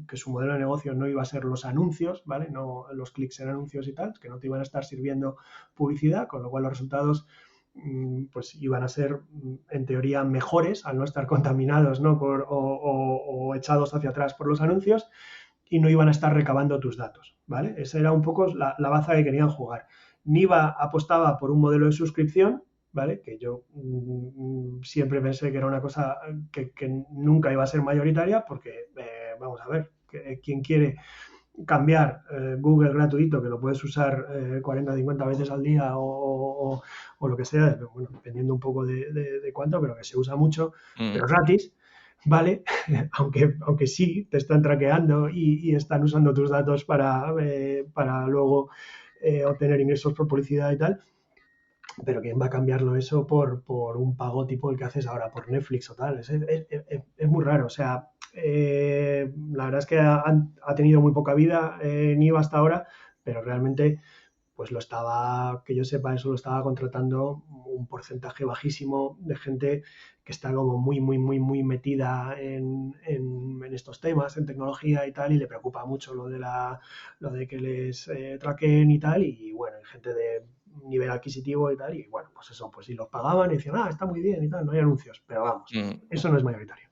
que su modelo de negocio no iba a ser los anuncios, ¿vale? No los clics en anuncios y tal, que no te iban a estar sirviendo publicidad, con lo cual los resultados pues iban a ser, en teoría, mejores al no estar contaminados, ¿no? O echados hacia atrás por los anuncios y no iban a estar recabando tus datos, ¿vale? Esa era un poco la baza que querían jugar. Niva apostaba por un modelo de suscripción, ¿vale? Que yo siempre pensé que era una cosa que nunca iba a ser mayoritaria porque, vamos a ver, ¿quién quiere cambiar Google gratuito, que lo puedes usar 40 o 50 veces al día o lo que sea, bueno, dependiendo un poco de cuánto, pero que se usa mucho, pero gratis, ¿vale? aunque sí te están traqueando y están usando tus datos para luego obtener ingresos por publicidad y tal, pero ¿quién va a cambiarlo eso por un pago tipo el que haces ahora por Netflix o tal? Es muy raro, o sea, la verdad es que ha tenido muy poca vida Niva hasta ahora, pero realmente, pues que yo sepa, eso lo estaba contratando un porcentaje bajísimo de gente que está como muy, muy, muy, muy metida en estos temas, en tecnología y tal, y le preocupa mucho lo de que les traqueen y tal, y bueno, hay gente de nivel adquisitivo y tal, y bueno, pues eso, pues si los pagaban y decían, está muy bien y tal, no hay anuncios, pero vamos, eso no es mayoritario.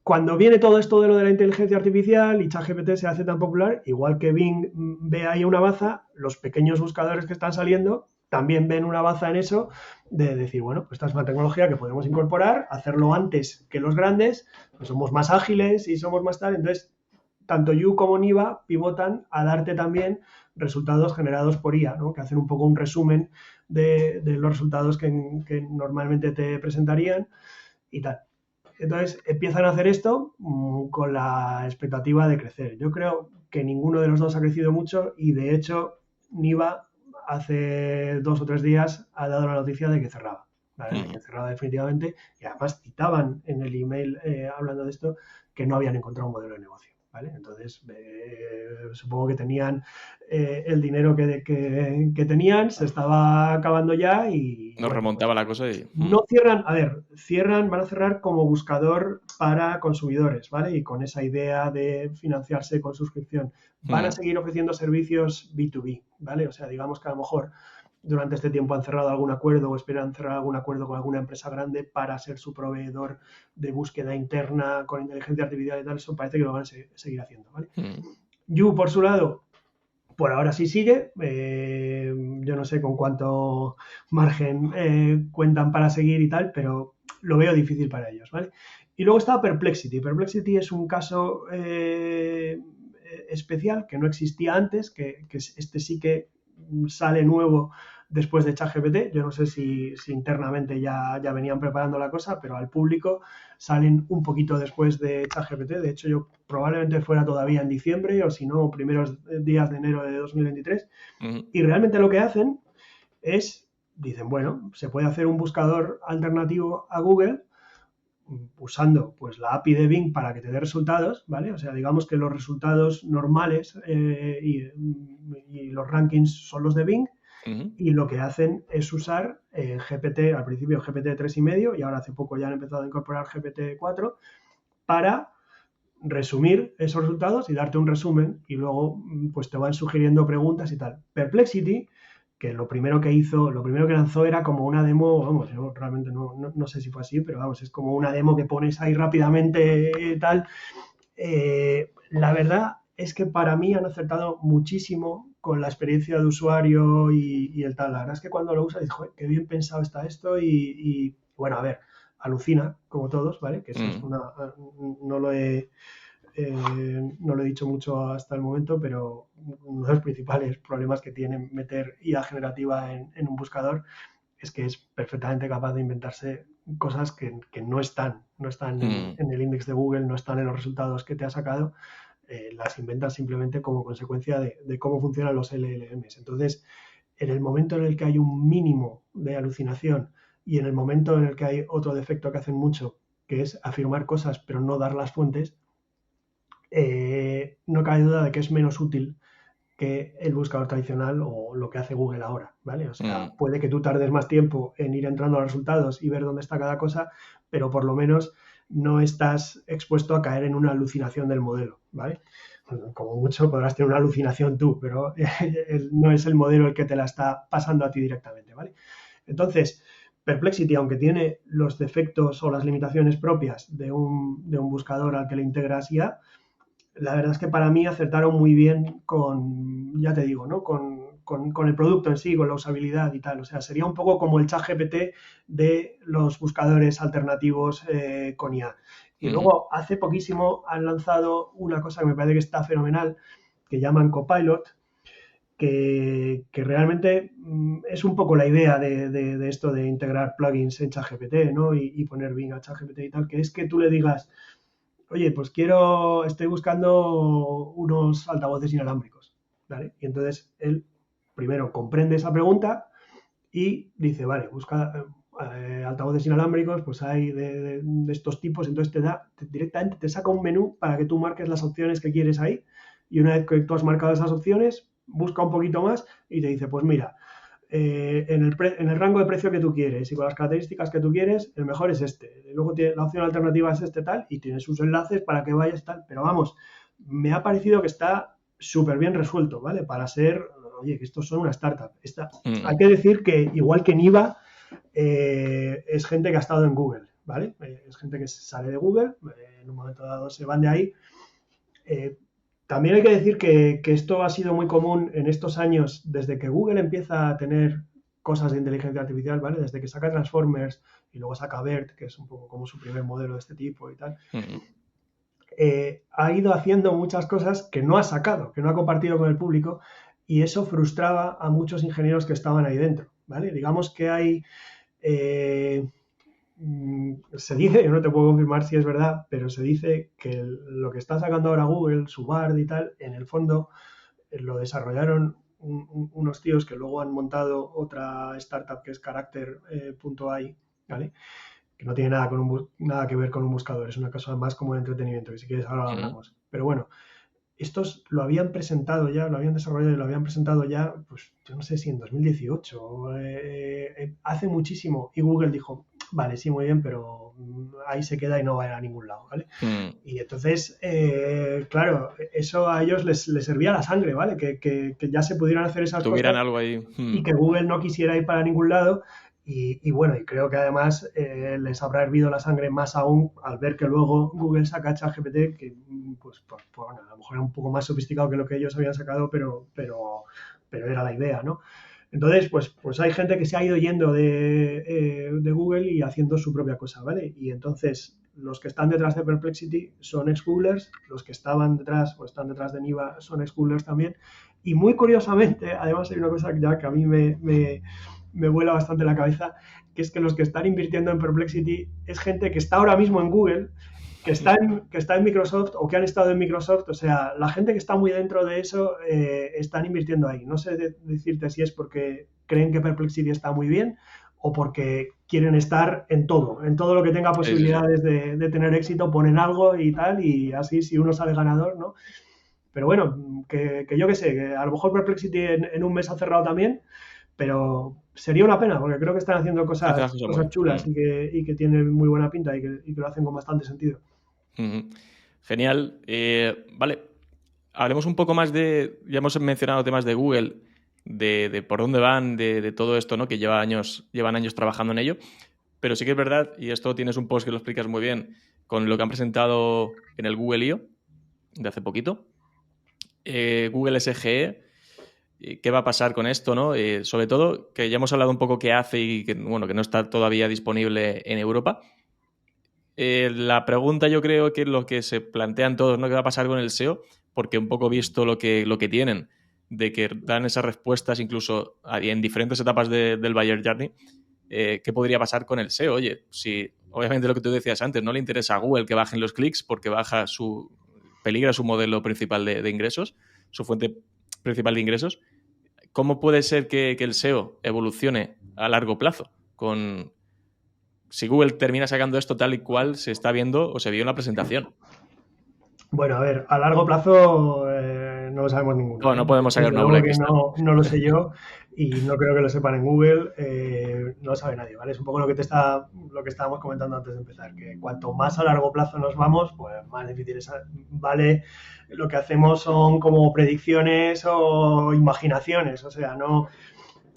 Cuando viene todo esto de lo de la inteligencia artificial y ChatGPT se hace tan popular, igual que Bing ve ahí una baza, los pequeños buscadores que están saliendo también ven una baza en eso de decir, bueno, pues esta es una tecnología que podemos incorporar, hacerlo antes que los grandes, pues somos más ágiles y somos más tal, entonces tanto You como Niva pivotan a darte también resultados generados por IA, ¿no? Que hacen un poco un resumen de los resultados que normalmente te presentarían y tal. Entonces empiezan a hacer esto con la expectativa de crecer. Yo creo que ninguno de los dos ha crecido mucho y de hecho Niva hace 2 o 3 días ha dado la noticia de que cerraba, ¿vale? De que cerraba definitivamente y además citaban en el email hablando de esto que no habían encontrado un modelo de negocio. ¿Vale? Entonces, supongo que tenían el dinero que tenían, se estaba acabando ya y... Nos remontaba la cosa y... No cierran, a ver, van a cerrar como buscador para consumidores, ¿vale? Y con esa idea de financiarse con suscripción. Van a seguir ofreciendo servicios B2B, ¿vale? O sea, digamos que a lo mejor durante este tiempo han cerrado algún acuerdo o esperan cerrar algún acuerdo con alguna empresa grande para ser su proveedor de búsqueda interna con inteligencia artificial y tal. Eso parece que lo van a seguir haciendo, ¿vale? You, por su lado, por ahora sí sigue. Yo no sé con cuánto margen cuentan para seguir y tal, pero lo veo difícil para ellos, ¿vale? Y luego está Perplexity. Perplexity es un caso especial que no existía antes, que este sí que sale nuevo después de ChatGPT. Yo no sé si internamente ya venían preparando la cosa, pero al público salen un poquito después de ChatGPT. De hecho, yo probablemente fuera todavía en diciembre o si no, primeros días de enero de 2023. Y realmente lo que hacen es, dicen, bueno, se puede hacer un buscador alternativo a Google usando pues la API de Bing para que te dé resultados, ¿vale? O sea, digamos que los resultados normales y los rankings son los de Bing, y lo que hacen es usar GPT, al principio GPT 3,5 y ahora hace poco ya han empezado a incorporar GPT 4 para resumir esos resultados y darte un resumen y luego pues te van sugiriendo preguntas y tal. Perplexity, que lo primero que lanzó era como una demo, vamos, yo realmente no sé si fue así, pero vamos, es como una demo que pones ahí rápidamente y tal. La verdad es que para mí han acertado muchísimo con la experiencia de usuario y el tal. La verdad es que cuando lo usas dices, joder, qué bien pensado está esto y bueno, a ver, alucina, como todos, ¿vale? Que eso es no lo he dicho mucho hasta el momento, pero uno de los principales problemas que tiene meter IA generativa en un buscador es que es perfectamente capaz de inventarse cosas que no están en el índice de Google, no están en los resultados que te ha sacado, las inventas simplemente como consecuencia de cómo funcionan los LLMs. Entonces, en el momento en el que hay un mínimo de alucinación y en el momento en el que hay otro defecto que hacen mucho, que es afirmar cosas pero no dar las fuentes, no cabe duda de que es menos útil que el buscador tradicional o lo que hace Google ahora, ¿vale? O sea, puede que tú tardes más tiempo en ir entrando a los resultados y ver dónde está cada cosa, pero por lo menos no estás expuesto a caer en una alucinación del modelo, ¿vale? Como mucho podrás tener una alucinación tú, pero no es el modelo el que te la está pasando a ti directamente, ¿vale? Entonces, Perplexity, aunque tiene los defectos o las limitaciones propias de un buscador al que le integras IA, la verdad es que para mí acertaron muy bien con, ya te digo, ¿no? Con el producto en sí, con la usabilidad y tal. O sea, sería un poco como el ChatGPT de los buscadores alternativos con IA. Y luego, hace poquísimo han lanzado una cosa que me parece que está fenomenal, que llaman Copilot, que realmente es un poco la idea de esto de integrar plugins en ChatGPT, ¿no? Y poner Bing a ChatGPT y tal, que es que tú le digas, oye, pues estoy buscando unos altavoces inalámbricos, ¿vale? Y entonces él primero comprende esa pregunta y dice, vale, busca altavoces inalámbricos, pues hay de estos tipos, entonces directamente te saca un menú para que tú marques las opciones que quieres ahí y una vez que tú has marcado esas opciones, busca un poquito más y te dice, pues mira, en el rango de precio que tú quieres y con las características que tú quieres, el mejor es este. Luego la opción alternativa es este tal y tiene sus enlaces para que vayas tal. Pero vamos, me ha parecido que está súper bien resuelto, ¿vale? Para ser, oye, que estos son una startup. Hay que decir que igual que Niva, es gente que ha estado en Google, ¿vale? Es gente que sale de Google, en un momento dado se van de ahí. También hay que decir que esto ha sido muy común en estos años, desde que Google empieza a tener cosas de inteligencia artificial, ¿vale? Desde que saca Transformers y luego saca BERT, que es un poco como su primer modelo de este tipo y tal, ha ido haciendo muchas cosas que no ha sacado, que no ha compartido con el público y eso frustraba a muchos ingenieros que estaban ahí dentro, ¿vale? Digamos que hay... se dice, yo no te puedo confirmar si es verdad, pero se dice que lo que está sacando ahora Google, su Bard y tal, en el fondo lo desarrollaron unos tíos que luego han montado otra startup que es Character.ai, ¿vale? Que no tiene nada que ver con un buscador, es una cosa más como de entretenimiento, que si quieres ahora hablamos. Pero bueno, estos lo habían presentado ya, lo habían desarrollado y lo habían presentado ya, pues yo no sé si en 2018, hace muchísimo, y Google dijo, vale, sí, muy bien, pero ahí se queda y no va a ir a ningún lado, ¿vale? Y entonces, claro, eso a ellos les servía la sangre, ¿vale? Que ya se pudieran hacer esas Tuvieran cosas algo ahí. y que Google no quisiera ir para ningún lado. Y bueno, y creo que además les habrá hervido la sangre más aún al ver que luego Google saca ChatGPT, que pues bueno, a lo mejor era un poco más sofisticado que lo que ellos habían sacado, pero era la idea, ¿no? Entonces, pues hay gente que se ha ido yendo de Google y haciendo su propia cosa, ¿vale? Y entonces los que están detrás de Perplexity son ex-Googlers, los que estaban detrás o están detrás de Niva son ex-Googlers también. Y muy curiosamente, además hay una cosa ya que a mí me vuela bastante la cabeza, que es que los que están invirtiendo en Perplexity es gente que está ahora mismo en Google, que está en Microsoft o que han estado en Microsoft. O sea, la gente que está muy dentro de eso están invirtiendo ahí. No sé decirte si es porque creen que Perplexity está muy bien o porque quieren estar en todo lo que tenga posibilidades de tener éxito, ponen algo y tal, y así si uno sale ganador, ¿no? Pero bueno, que yo qué sé, que a lo mejor Perplexity en un mes ha cerrado también, pero sería una pena, porque creo que están haciendo cosas chulas y que tienen muy buena pinta y que lo hacen con bastante sentido. Genial. Vale, hablemos un poco más ya hemos mencionado temas de Google, de por dónde van, de todo esto, ¿no? Que llevan años trabajando en ello, pero sí que es verdad, y esto tienes un post que lo explicas muy bien, con lo que han presentado en el Google I.O. de hace poquito. Google SGE, ¿qué va a pasar con esto, ¿no? Sobre todo, que ya hemos hablado un poco qué hace y que no está todavía disponible en Europa. La pregunta yo creo que es lo que se plantean todos, ¿no? ¿Qué va a pasar con el SEO? Porque un poco visto lo que tienen, de que dan esas respuestas incluso en diferentes etapas del Buyer Journey, ¿qué podría pasar con el SEO? Oye, si obviamente lo que tú decías antes, no le interesa a Google que bajen los clics porque peligra su modelo principal de ingresos, su fuente principal de ingresos. ¿Cómo puede ser que el SEO evolucione a largo plazo? Si Google termina sacando esto tal y cual se está viendo o se vio en la presentación. Bueno, a ver, a largo plazo no lo sabemos ninguno. No podemos sacar una bola de cristal. No lo sé yo y no creo que lo sepan en Google. No lo sabe nadie, ¿vale? Es un poco lo que estábamos comentando antes de empezar, que cuanto más a largo plazo nos vamos, pues más difícil es. Vale, lo que hacemos son como predicciones o imaginaciones, o sea, no,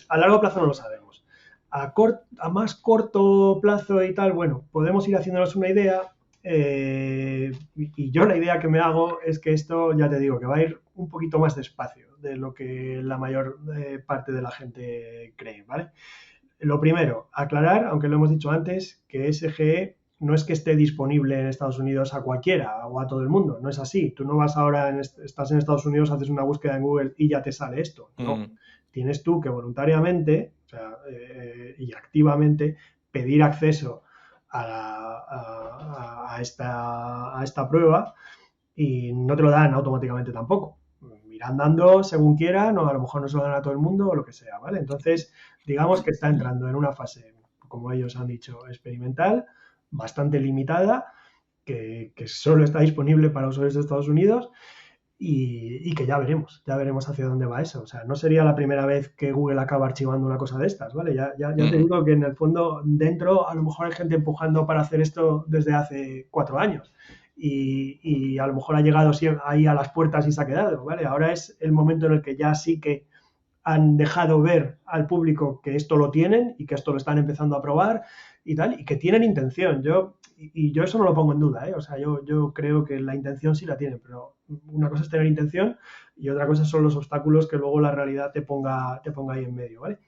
a largo plazo no lo sabemos. A más corto plazo y tal, bueno, podemos ir haciéndonos una idea. Y yo la idea que me hago es que esto, ya te digo, que va a ir un poquito más despacio de lo que la mayor parte de la gente cree, ¿vale? Lo primero, aclarar, aunque lo hemos dicho antes, que SGE no es que esté disponible en Estados Unidos a cualquiera o a todo el mundo, no es así. Tú no vas ahora, estás en Estados Unidos, haces una búsqueda en Google y ya te sale esto. No, tienes tú que voluntariamente, o sea, y activamente pedir acceso a esta prueba, y no te lo dan automáticamente tampoco. Irán dando según quieran, o a lo mejor no se lo dan a todo el mundo o lo que sea, ¿vale? Entonces, digamos que está entrando en una fase, como ellos han dicho, experimental, bastante limitada, que solo está disponible para usuarios de Estados Unidos y que ya veremos hacia dónde va eso. O sea, no sería la primera vez que Google acaba archivando una cosa de estas, ¿vale? Ya te digo que en el fondo dentro a lo mejor hay gente empujando para hacer esto desde hace 4 años. Y a lo mejor ha llegado ahí a las puertas y se ha quedado, ¿vale? Ahora es el momento en el que ya sí que han dejado ver al público que esto lo tienen y que esto lo están empezando a probar y tal, y que tienen intención. Yo eso no lo pongo en duda, ¿eh? O sea, yo creo que la intención sí la tienen, pero una cosa es tener intención y otra cosa son los obstáculos que luego la realidad te ponga ahí en medio, ¿vale?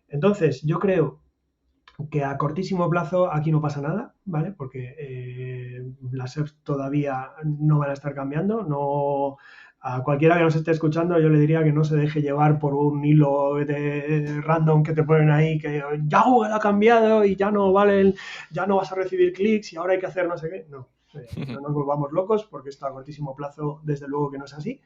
Entonces, yo creo que a cortísimo plazo aquí no pasa nada, ¿vale? Porque las apps todavía no van a estar cambiando, no. A cualquiera que nos esté escuchando yo le diría que no se deje llevar por un hilo de random que te ponen ahí que ya Google ha cambiado y ya no valen, ya no vas a recibir clics y ahora hay que hacer no sé qué. No, no nos volvamos locos porque esto a cortísimo plazo desde luego que no es así.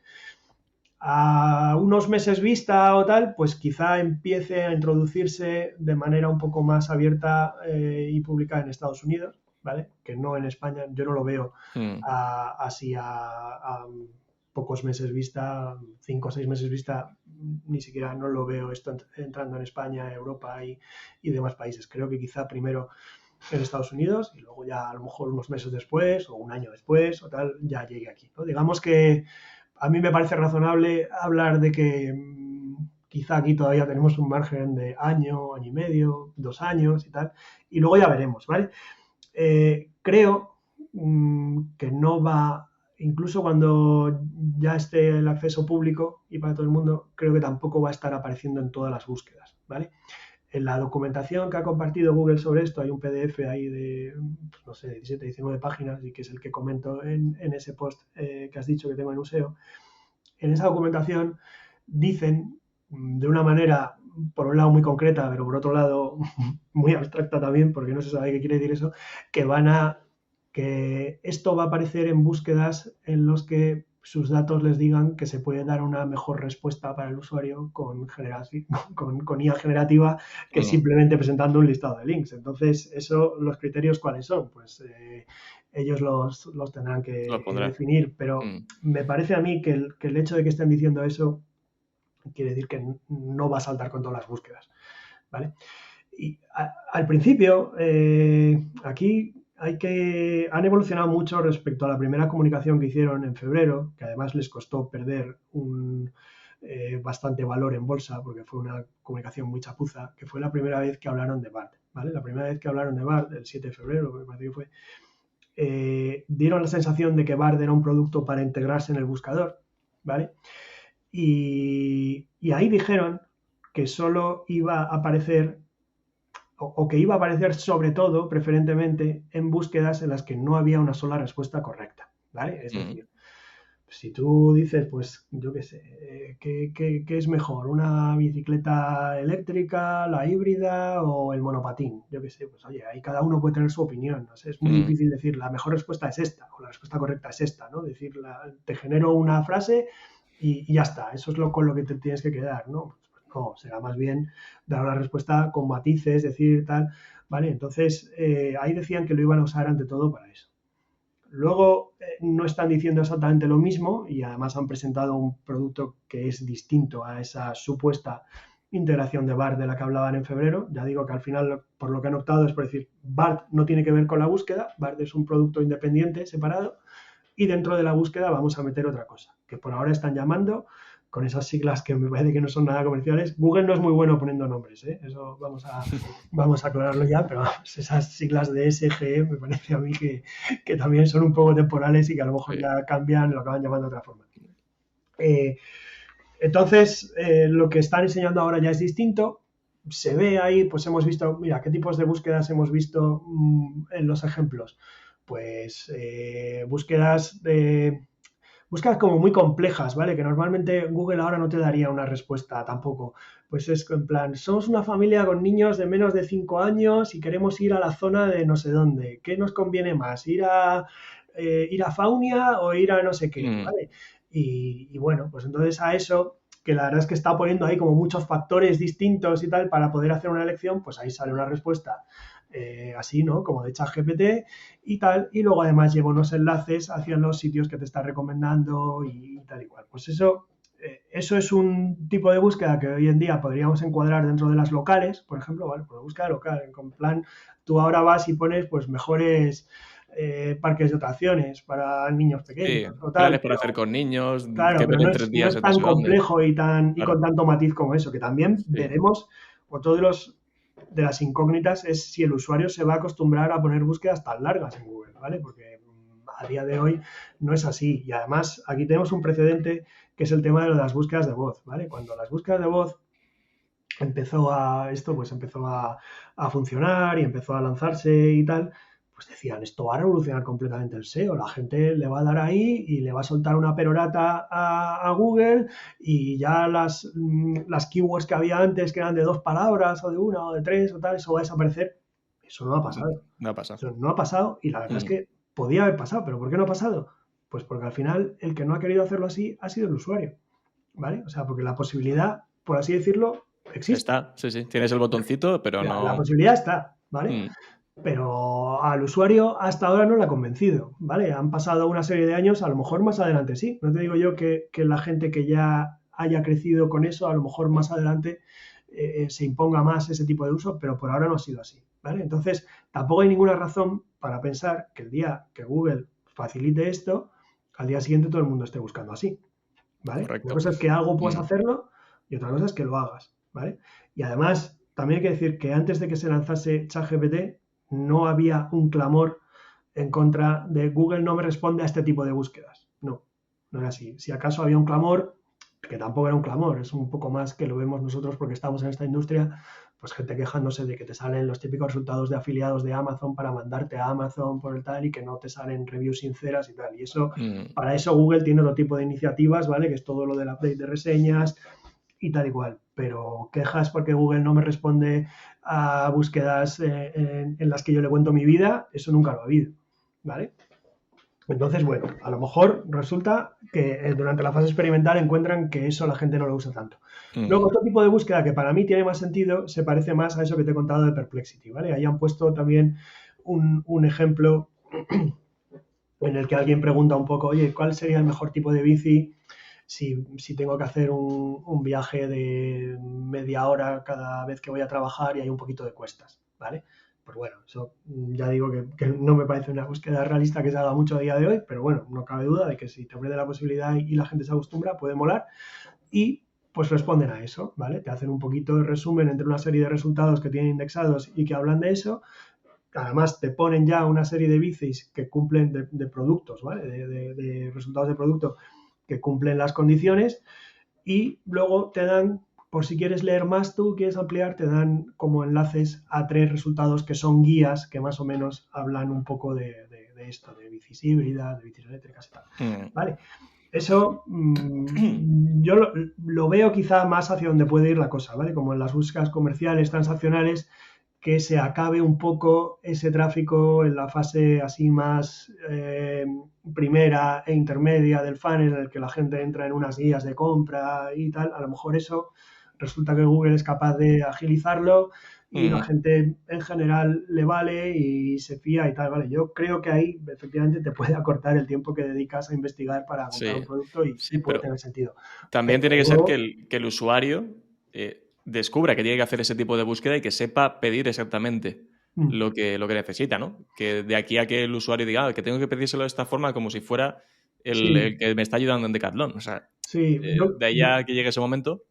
A unos meses vista o tal, pues quizá empiece a introducirse de manera un poco más abierta y pública en Estados Unidos, ¿vale? Que no en España, yo no lo veo así a pocos meses vista, 5 o 6 meses vista, ni siquiera no lo veo esto entrando en España, Europa y demás países. Creo que quizá primero en Estados Unidos y luego ya a lo mejor unos meses después o un año después o tal, ya llegue aquí, ¿no? Digamos que a mí me parece razonable hablar de que quizá aquí todavía tenemos un margen de año, año y medio, 2 años y tal, y luego ya veremos, ¿vale? Creo que no va, incluso cuando ya esté el acceso público y para todo el mundo, creo que tampoco va a estar apareciendo en todas las búsquedas, ¿vale? En la documentación que ha compartido Google sobre esto hay un PDF ahí de, no sé, 17, 19 páginas y que es el que comento en ese post que has dicho que tengo en Useo. En esa documentación dicen de una manera, por un lado muy concreta, pero por otro lado muy abstracta también, porque no se sabe qué quiere decir eso, que esto va a aparecer en búsquedas en los que sus datos les digan que se puede dar una mejor respuesta para el usuario con IA generativa que simplemente presentando un listado de links. Entonces, los criterios cuáles son, pues ellos los tendrán que definir, pero me parece a mí que el hecho de que estén diciendo eso quiere decir que no va a saltar con todas las búsquedas, ¿vale? Y al principio, aquí han evolucionado mucho respecto a la primera comunicación que hicieron en febrero, que además les costó perder bastante valor en bolsa, porque fue una comunicación muy chapuza, que fue la primera vez que hablaron de BART, ¿vale? La primera vez que hablaron de BART, el 7 de febrero, me parece que fue, dieron la sensación de que BART era un producto para integrarse en el buscador, ¿vale? Y ahí dijeron que solo iba a aparecer o que iba a aparecer sobre todo, preferentemente, en búsquedas en las que no había una sola respuesta correcta, ¿vale? Es decir, si tú dices, pues, yo qué sé, ¿qué es mejor? ¿Una bicicleta eléctrica, la híbrida o el monopatín? Yo qué sé, pues oye, ahí cada uno puede tener su opinión, no sé, es muy difícil decir, la mejor respuesta es esta, o la respuesta correcta es esta, ¿no? Decir, te genero una frase y ya está, eso es con lo que te tienes que quedar, ¿no? No, será más bien dar una respuesta con matices, decir tal, ¿vale? Entonces, ahí decían que lo iban a usar ante todo para eso. Luego no están diciendo exactamente lo mismo y además han presentado un producto que es distinto a esa supuesta integración de BART de la que hablaban en febrero. Ya digo que al final, por lo que han optado es por decir, BART no tiene que ver con la búsqueda, BART es un producto independiente, separado, y dentro de la búsqueda vamos a meter otra cosa, que por ahora están llamando con esas siglas que me parece que no son nada comerciales. Google no es muy bueno poniendo nombres, ¿eh? Eso vamos a aclararlo ya, pero vamos, esas siglas de SGE me parece a mí que también son un poco temporales y que a lo mejor Sí. ya cambian, lo acaban llamando de otra forma. Entonces, lo que están enseñando ahora ya es distinto. Se ve ahí, pues hemos visto, mira, qué tipos de búsquedas hemos visto en los ejemplos. Pues búsquedas como muy complejas, ¿vale? Que normalmente Google ahora no te daría una respuesta tampoco. Pues es en plan, somos una familia con niños de menos de 5 años y queremos ir a la zona de no sé dónde. ¿Qué nos conviene más? ¿Ir a Faunia o ir a no sé qué? ¿Vale? Y bueno, pues entonces a eso, que la verdad es que está poniendo ahí como muchos factores distintos y tal para poder hacer una elección, pues ahí sale una respuesta así, ¿no? Como de ChatGPT y tal, y luego además lleva unos enlaces hacia los sitios que te está recomendando y tal y cual. Pues eso es un tipo de búsqueda que hoy en día podríamos encuadrar dentro de las locales, por ejemplo, ¿vale? Pues búsqueda local, en plan, tú ahora vas y pones pues mejores parques de atracciones para niños Sí, pequeños o tal, planes para hacer con niños, claro, que pero ver en 3 días es en no tan sé dónde. complejo y Claro, con tanto matiz como eso, que también sí. veremos, otro de las incógnitas es si el usuario se va a acostumbrar a poner búsquedas tan largas en Google, ¿vale? Porque a día de hoy no es así. Y además aquí tenemos un precedente que es el tema de las búsquedas de voz, ¿vale? Cuando las búsquedas de voz empezó a funcionar y empezó a lanzarse y tal, pues decían, esto va a revolucionar completamente el SEO, la gente le va a dar ahí y le va a soltar una perorata a Google y ya las keywords que había antes, que eran de 2 palabras o de una o de tres o tal, eso va a desaparecer. Eso no ha pasado. No ha pasado. Eso no ha pasado y la verdad es Mm. que podía haber pasado, pero ¿por qué no ha pasado? Pues porque al final el que no ha querido hacerlo así ha sido el usuario, ¿vale? O sea, porque la posibilidad, por así decirlo, existe. Está, sí, sí. Tienes el botoncito, pero La no. posibilidad está, ¿vale? Mm. Pero al usuario hasta ahora no le ha convencido, ¿vale? Han pasado una serie de años, a lo mejor más adelante sí. No te digo yo que la gente que ya haya crecido con eso, a lo mejor más adelante se imponga más ese tipo de uso, pero por ahora no ha sido así, ¿vale? Entonces, tampoco hay ninguna razón para pensar que el día que Google facilite esto, al día siguiente todo el mundo esté buscando así, ¿vale? Una Correcto. cosa es que algo puedas Mm. hacerlo y otra cosa es que lo hagas, ¿vale? Y además, también hay que decir que antes de que se lanzase ChatGPT, no había un clamor en contra de Google no me responde a este tipo de búsquedas. No, no era así. Si acaso había un clamor, que tampoco era un clamor, es un poco más que lo vemos nosotros porque estamos en esta industria, pues gente quejándose de que te salen los típicos resultados de afiliados de Amazon para mandarte a Amazon por el tal y que no te salen reviews sinceras y tal. Y eso, Mm. para eso Google tiene otro tipo de iniciativas, ¿vale? Que es todo lo del update de reseñas y tal y cual. Pero quejas porque Google no me responde a búsquedas en las que yo le cuento mi vida, eso nunca lo ha habido, ¿vale? Entonces, bueno, a lo mejor resulta que durante la fase experimental encuentran que eso la gente no lo usa tanto. Luego, Mm. otro tipo de búsqueda que para mí tiene más sentido se parece más a eso que te he contado de Perplexity, ¿vale? Ahí han puesto también un ejemplo en el que alguien pregunta un poco, oye, ¿cuál sería el mejor tipo de bici si tengo que hacer un viaje de media hora cada vez que voy a trabajar y hay un poquito de cuestas, ¿vale? Pues bueno, eso ya digo que no me parece una búsqueda realista que se haga mucho a día de hoy, pero bueno, no cabe duda de que si te ofrece la posibilidad y la gente se acostumbra, puede molar. Y pues responden a eso, ¿vale? Te hacen un poquito de resumen entre una serie de resultados que tienen indexados y que hablan de eso. Además, te ponen ya una serie de bicis que cumplen de productos, ¿vale? De resultados de producto que cumplen las condiciones y luego te dan, por si quieres leer más tú, quieres ampliar, te dan como enlaces a 3 resultados que son guías que más o menos hablan un poco de esto, de bicis híbridas, de bicis eléctricas y tal. Mm. ¿Vale? Eso yo lo veo quizá más hacia donde puede ir la cosa, ¿vale? Como en las búsquedas comerciales, transaccionales, que se acabe un poco ese tráfico en la fase así más primera e intermedia del funnel, en el que la gente entra en unas guías de compra y tal. A lo mejor eso resulta que Google es capaz de agilizarlo y la Mm. gente en general le vale y se fía y tal, ¿vale? Yo creo que ahí efectivamente te puede acortar el tiempo que dedicas a investigar para comprar un Sí, producto y sí, puede pero tener sentido. también Pero tiene que ser que luego, el usuario descubra que tiene que hacer ese tipo de búsqueda y que sepa pedir exactamente mm, lo que necesita, ¿no? Que de aquí a que el usuario diga, que tengo que pedírselo de esta forma como si fuera el sí, que me está ayudando en Decathlon. O sea, Sí, de ahí a que llegue ese momento.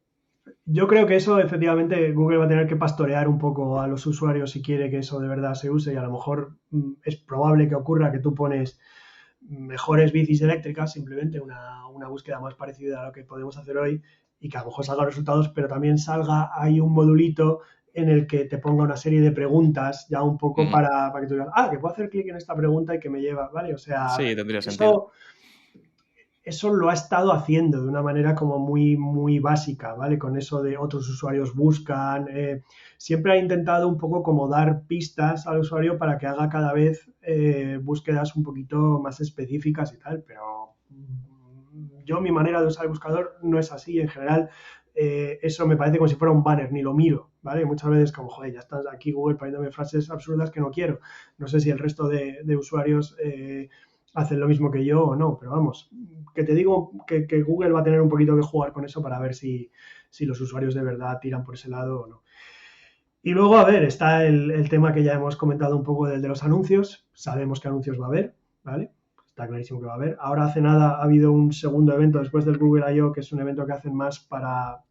yo creo que eso efectivamente Google va a tener que pastorear un poco a los usuarios si quiere que eso de verdad se use y a lo mejor es probable que ocurra que tú pones mejores bicis eléctricas, simplemente una búsqueda más parecida a lo que podemos hacer hoy y que a lo mejor salga resultados, pero también salga ahí un modulito en el que te ponga una serie de preguntas ya un poco para que tú digas, que puedo hacer clic en esta pregunta y que me lleva, ¿vale? O sea, Sí, tendría sentido. eso lo ha estado haciendo de una manera como muy, muy básica, ¿vale? Con eso de otros usuarios buscan. Siempre ha intentado un poco como dar pistas al usuario para que haga cada vez búsquedas un poquito más específicas y tal, pero yo mi manera de usar el buscador no es así. En general, eso me parece como si fuera un banner, ni lo miro, ¿vale? Muchas veces como, joder, ya estás aquí Google poniéndome frases absurdas que no quiero. No sé si el resto de usuarios hacen lo mismo que yo o no, pero vamos, que te digo que Google va a tener un poquito que jugar con eso para ver si los usuarios de verdad tiran por ese lado o no. Y luego, a ver, está el tema que ya hemos comentado un poco del de los anuncios. Sabemos qué anuncios va a haber, ¿vale? Está clarísimo que va a haber. Ahora hace nada ha habido un segundo evento después del Google I.O., que es un evento que hacen más para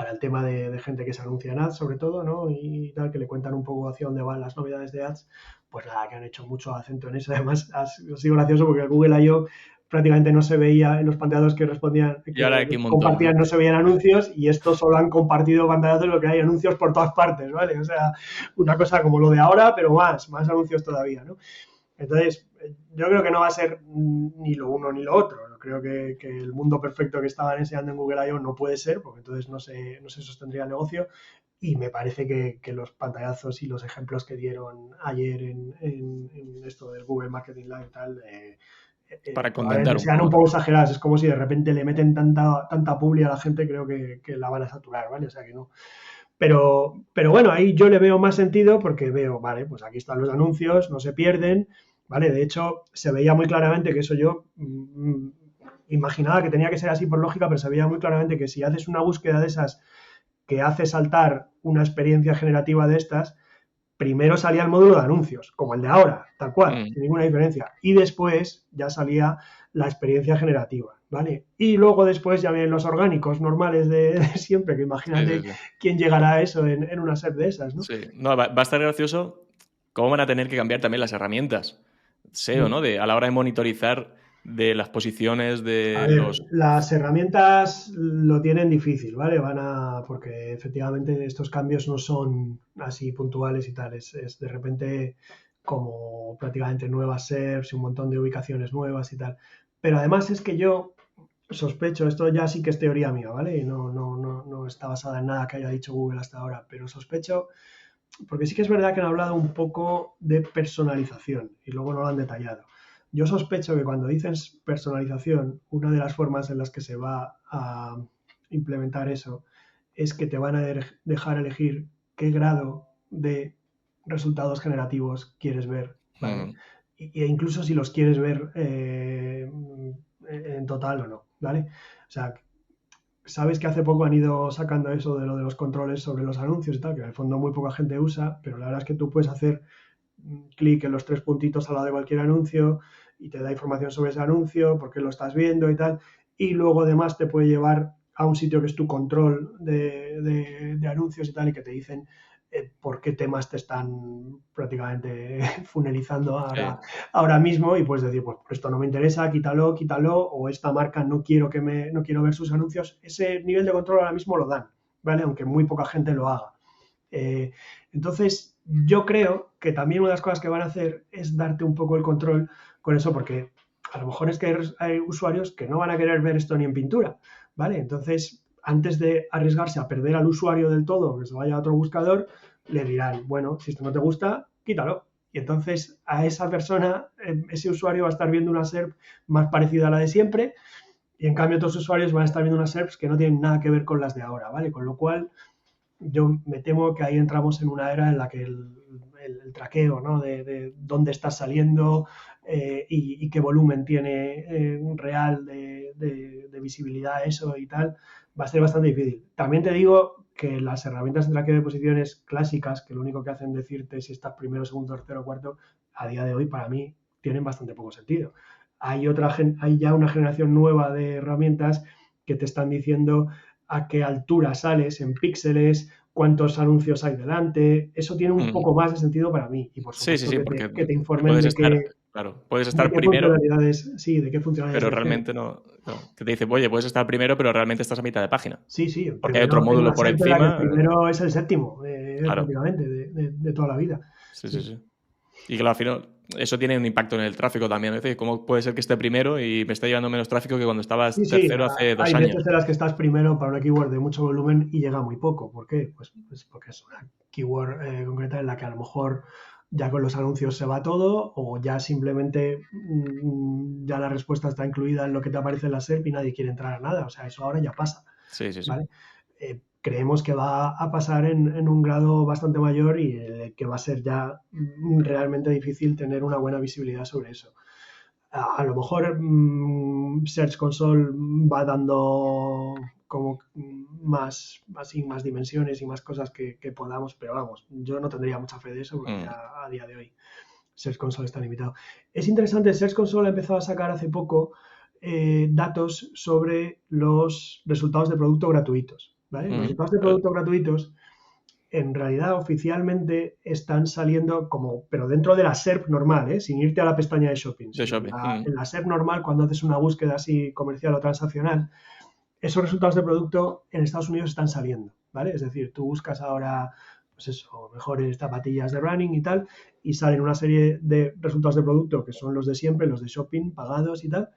el tema de gente que se anuncia en ads, sobre todo, ¿no? Y tal, que le cuentan un poco hacia dónde van las novedades de ads. Pues nada, que han hecho mucho acento en eso. Además, ha sido gracioso porque el Google I.O. prácticamente no se veía en los pantallados que respondían, Y ahora aquí que un montón, compartían, ¿no? no se veían anuncios y estos solo han compartido pantallazos en lo que hay anuncios por todas partes, ¿vale? O sea, una cosa como lo de ahora, pero más anuncios todavía, ¿no? Entonces, yo creo que no va a ser ni lo uno ni lo otro. Creo que el mundo perfecto que estaban enseñando en Google I.O. no puede ser, porque entonces no se sostendría el negocio. Y me parece que los pantallazos y los ejemplos que dieron ayer en esto del Google Marketing Live y tal, Para contentar probablemente un sean un poco poco también. exageradas. Es como si de repente le meten tanta publi a la gente, creo que la van a saturar, ¿vale? O sea que no. Pero bueno, ahí yo le veo más sentido porque veo, vale, pues aquí están los anuncios, no se pierden, ¿vale? De hecho, se veía muy claramente que eso yo imaginaba que tenía que ser así por lógica, pero se veía muy claramente que si haces una búsqueda de esas que hace saltar una experiencia generativa de estas, primero salía el módulo de anuncios, como el de ahora, tal cual, Mm, sin ninguna diferencia. Y después ya salía la experiencia generativa, ¿vale? Y luego después ya vienen los orgánicos normales de siempre, que sí, sí, imagínate sí. quién llegará a eso en una SEP de esas, ¿no? Sí. No, va a estar gracioso cómo van a tener que cambiar también las herramientas SEO, ¿no? A la hora de monitorizar de las posiciones A de ver, los... las herramientas lo tienen difícil, ¿vale? Porque efectivamente estos cambios no son así puntuales y tal, es de repente como prácticamente nuevas SERPs y un montón de ubicaciones nuevas y tal. Pero además es que yo sospecho, esto ya sí que es teoría mía, ¿vale? Y no está basada en nada que haya dicho Google hasta ahora, pero sospecho, porque sí que es verdad que han hablado un poco de personalización y luego no lo han detallado. Yo sospecho que cuando dices personalización, una de las formas en las que se va a implementar eso es que te van a dejar elegir qué grado de resultados generativos quieres ver, ¿vale? Mm, E incluso si los quieres ver en total o no, ¿vale? O sea, sabes que hace poco han ido sacando eso de lo de los controles sobre los anuncios y tal, que en el fondo muy poca gente usa, pero la verdad es que tú puedes hacer clic en los tres puntitos al lado de cualquier anuncio y te da información sobre ese anuncio, por qué lo estás viendo y tal, y luego además te puede llevar a un sitio que es tu control de anuncios y tal, y que te dicen por qué temas te están prácticamente funelizando ahora, sí. ahora mismo y puedes decir, pues esto no me interesa, quítalo, o esta marca no quiero ver sus anuncios. Ese nivel de control ahora mismo lo dan, ¿vale? Aunque muy poca gente lo haga. Eh, entonces, yo creo que también una de las cosas que van a hacer es darte un poco el control con eso, porque a lo mejor es que hay usuarios que no van a querer ver esto ni en pintura, ¿vale? Entonces, antes de arriesgarse a perder al usuario del todo, que se vaya a otro buscador, le dirán, bueno, si esto no te gusta, quítalo. Y entonces a esa persona, ese usuario va a estar viendo una SERP más parecida a la de siempre, y en cambio otros usuarios van a estar viendo unas SERPs que no tienen nada que ver con las de ahora, ¿vale? Con lo cual, yo me temo que ahí entramos en una era en la que el traqueo, ¿no? De dónde estás saliendo y qué volumen tiene real de visibilidad eso y tal, va a ser bastante difícil. También te digo que las herramientas de traqueo de posiciones clásicas, que lo único que hacen decirte si estás primero, segundo, tercero, cuarto, a día de hoy para mí tienen bastante poco sentido. hay ya una generación nueva de herramientas que te están diciendo a qué altura sales en píxeles, cuántos anuncios hay delante. Eso tiene un poco más de sentido para mí. Y por Sí, supuesto porque que te informen puedes de estar, claro, puedes estar primero, de qué funcionalidades pero debe ser. realmente no. Que te dice, oye, puedes estar primero, pero realmente estás a mitad de página. Sí, Porque hay otro en módulo una por SERP en la que el encima. primero es el séptimo, Claro. prácticamente, de toda la vida. Sí. Y claro, al final, eso tiene un impacto en el tráfico también. Es decir, ¿cómo puede ser que esté primero y me esté llevando menos tráfico que cuando estabas tercero hace 2 hay años? veces en las que estás primero para una keyword de mucho volumen y llega muy poco. ¿Por qué? Pues porque es una keyword concreta en la que a lo mejor ya con los anuncios se va todo o ya simplemente ya la respuesta está incluida en lo que te aparece en la SERP y nadie quiere entrar a nada. O sea, eso ahora ya pasa. Sí. ¿Vale? Creemos que va a pasar en un grado bastante mayor y que va a ser ya realmente difícil tener una buena visibilidad sobre eso. A lo mejor Search Console va dando como más dimensiones y más cosas que podamos, pero vamos, yo no tendría mucha fe de eso porque ya a día de hoy Search Console está limitado. Es interesante, Search Console ha empezado a sacar hace poco datos sobre los resultados de producto gratuitos. ¿Vale? Los resultados de producto gratuitos en realidad oficialmente están saliendo pero dentro de la SERP normal, sin irte a la pestaña de shopping. En la SERP normal, cuando haces una búsqueda así comercial o transaccional, esos resultados de producto en Estados Unidos están saliendo, ¿vale? Es decir, tú buscas ahora, pues eso, mejores zapatillas de running y tal, y salen una serie de resultados de producto que son los de siempre, los de shopping, pagados y tal,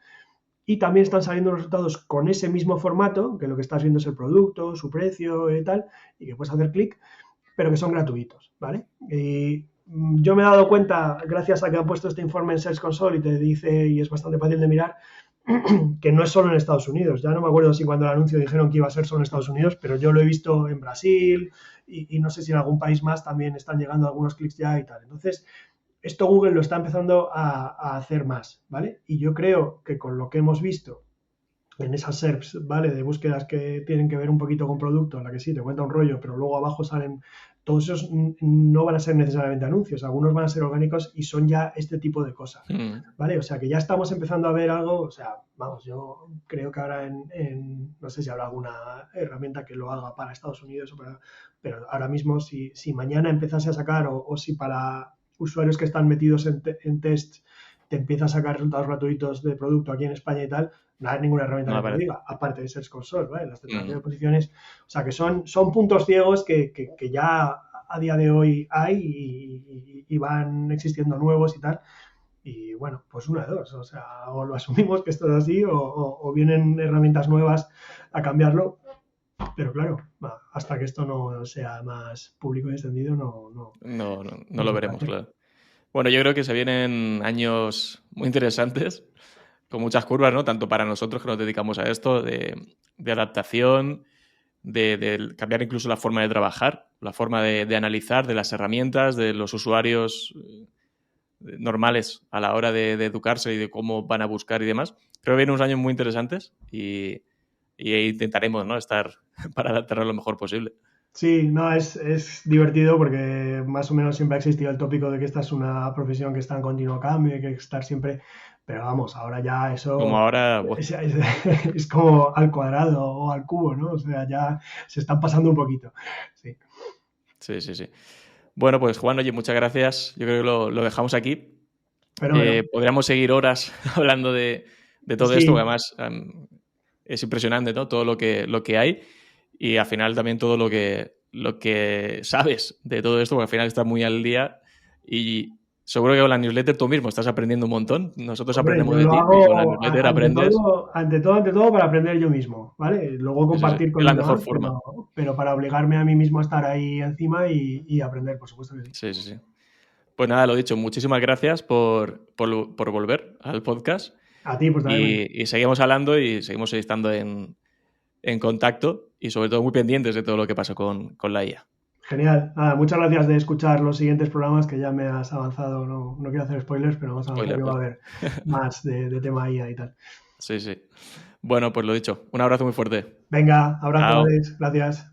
y también están saliendo los resultados con ese mismo formato, que lo que estás viendo es el producto, su precio y tal, y que puedes hacer clic, pero que son gratuitos, ¿vale? Y yo me he dado cuenta, gracias a que han puesto este informe en Search Console y te dice, y es bastante fácil de mirar, que no es solo en Estados Unidos. Ya no me acuerdo si cuando el anuncio dijeron que iba a ser solo en Estados Unidos, pero yo lo he visto en Brasil y no sé si en algún país más también están llegando algunos clics ya y tal. Entonces, esto Google lo está empezando a hacer más, ¿vale? Y yo creo que con lo que hemos visto en esas SERPs, ¿vale? De búsquedas que tienen que ver un poquito con producto, en la que sí, te cuenta un rollo, pero luego abajo salen, todos esos no van a ser necesariamente anuncios, algunos van a ser orgánicos y son ya este tipo de cosas, ¿vale? O sea, que ya estamos empezando a ver algo, o sea, vamos, yo creo que ahora no sé si habrá alguna herramienta que lo haga para Estados Unidos, pero ahora mismo si mañana empezase a sacar o si para usuarios que están metidos en tests te empieza a sacar resultados gratuitos de producto aquí en España y tal, no hay ninguna herramienta que te lo diga, aparte de Search Console, ¿vale? Las tecnologías de posiciones, o sea que son puntos ciegos que ya a día de hoy hay y van existiendo nuevos y tal. Y bueno, pues una de dos, o sea, o lo asumimos que esto es así o vienen herramientas nuevas a cambiarlo, pero claro, hasta que esto no sea más público y extendido, no lo veremos, claro. Bueno, yo creo que se vienen años muy interesantes, con muchas curvas, ¿no? Tanto para nosotros que nos dedicamos a esto, de adaptación, de cambiar incluso la forma de trabajar, la forma de analizar, de las herramientas, de los usuarios normales a la hora de educarse y de cómo van a buscar y demás. Creo que vienen unos años muy interesantes y intentaremos, ¿no?, estar para adaptarnos lo mejor posible. Sí, no, es divertido porque más o menos siempre ha existido el tópico de que esta es una profesión que está en continuo cambio y que hay que estar siempre, pero vamos, ahora ya eso como ahora, es como al cuadrado o al cubo, ¿no? O sea, ya se están pasando un poquito. Sí. Sí. Bueno, pues Juan, oye, muchas gracias. Yo creo que lo dejamos aquí. Podríamos seguir horas hablando de todo esto, porque además es impresionante, ¿no?, todo lo que hay. Y al final también todo lo que sabes de todo esto, porque al final estás muy al día y seguro que con la newsletter tú mismo estás aprendiendo un montón. Nosotros aprendemos de ti y con la newsletter aprendes. Ante todo para aprender yo mismo, ¿vale? Luego compartir con los demás, mejor forma. Pero para obligarme a mí mismo a estar ahí encima y aprender, por supuesto que sí. Sí. Pues nada, lo dicho, muchísimas gracias por volver al podcast. A ti, pues también. Y seguimos hablando y seguimos estando en contacto y sobre todo muy pendientes de todo lo que pasa con la IA. Genial. Nada, muchas gracias de escuchar los siguientes programas que ya me has avanzado. No quiero hacer spoilers, pero más avanzado que va a haber más de tema IA y tal. Sí. Bueno, pues lo dicho. Un abrazo muy fuerte. Venga, abrazo, gracias.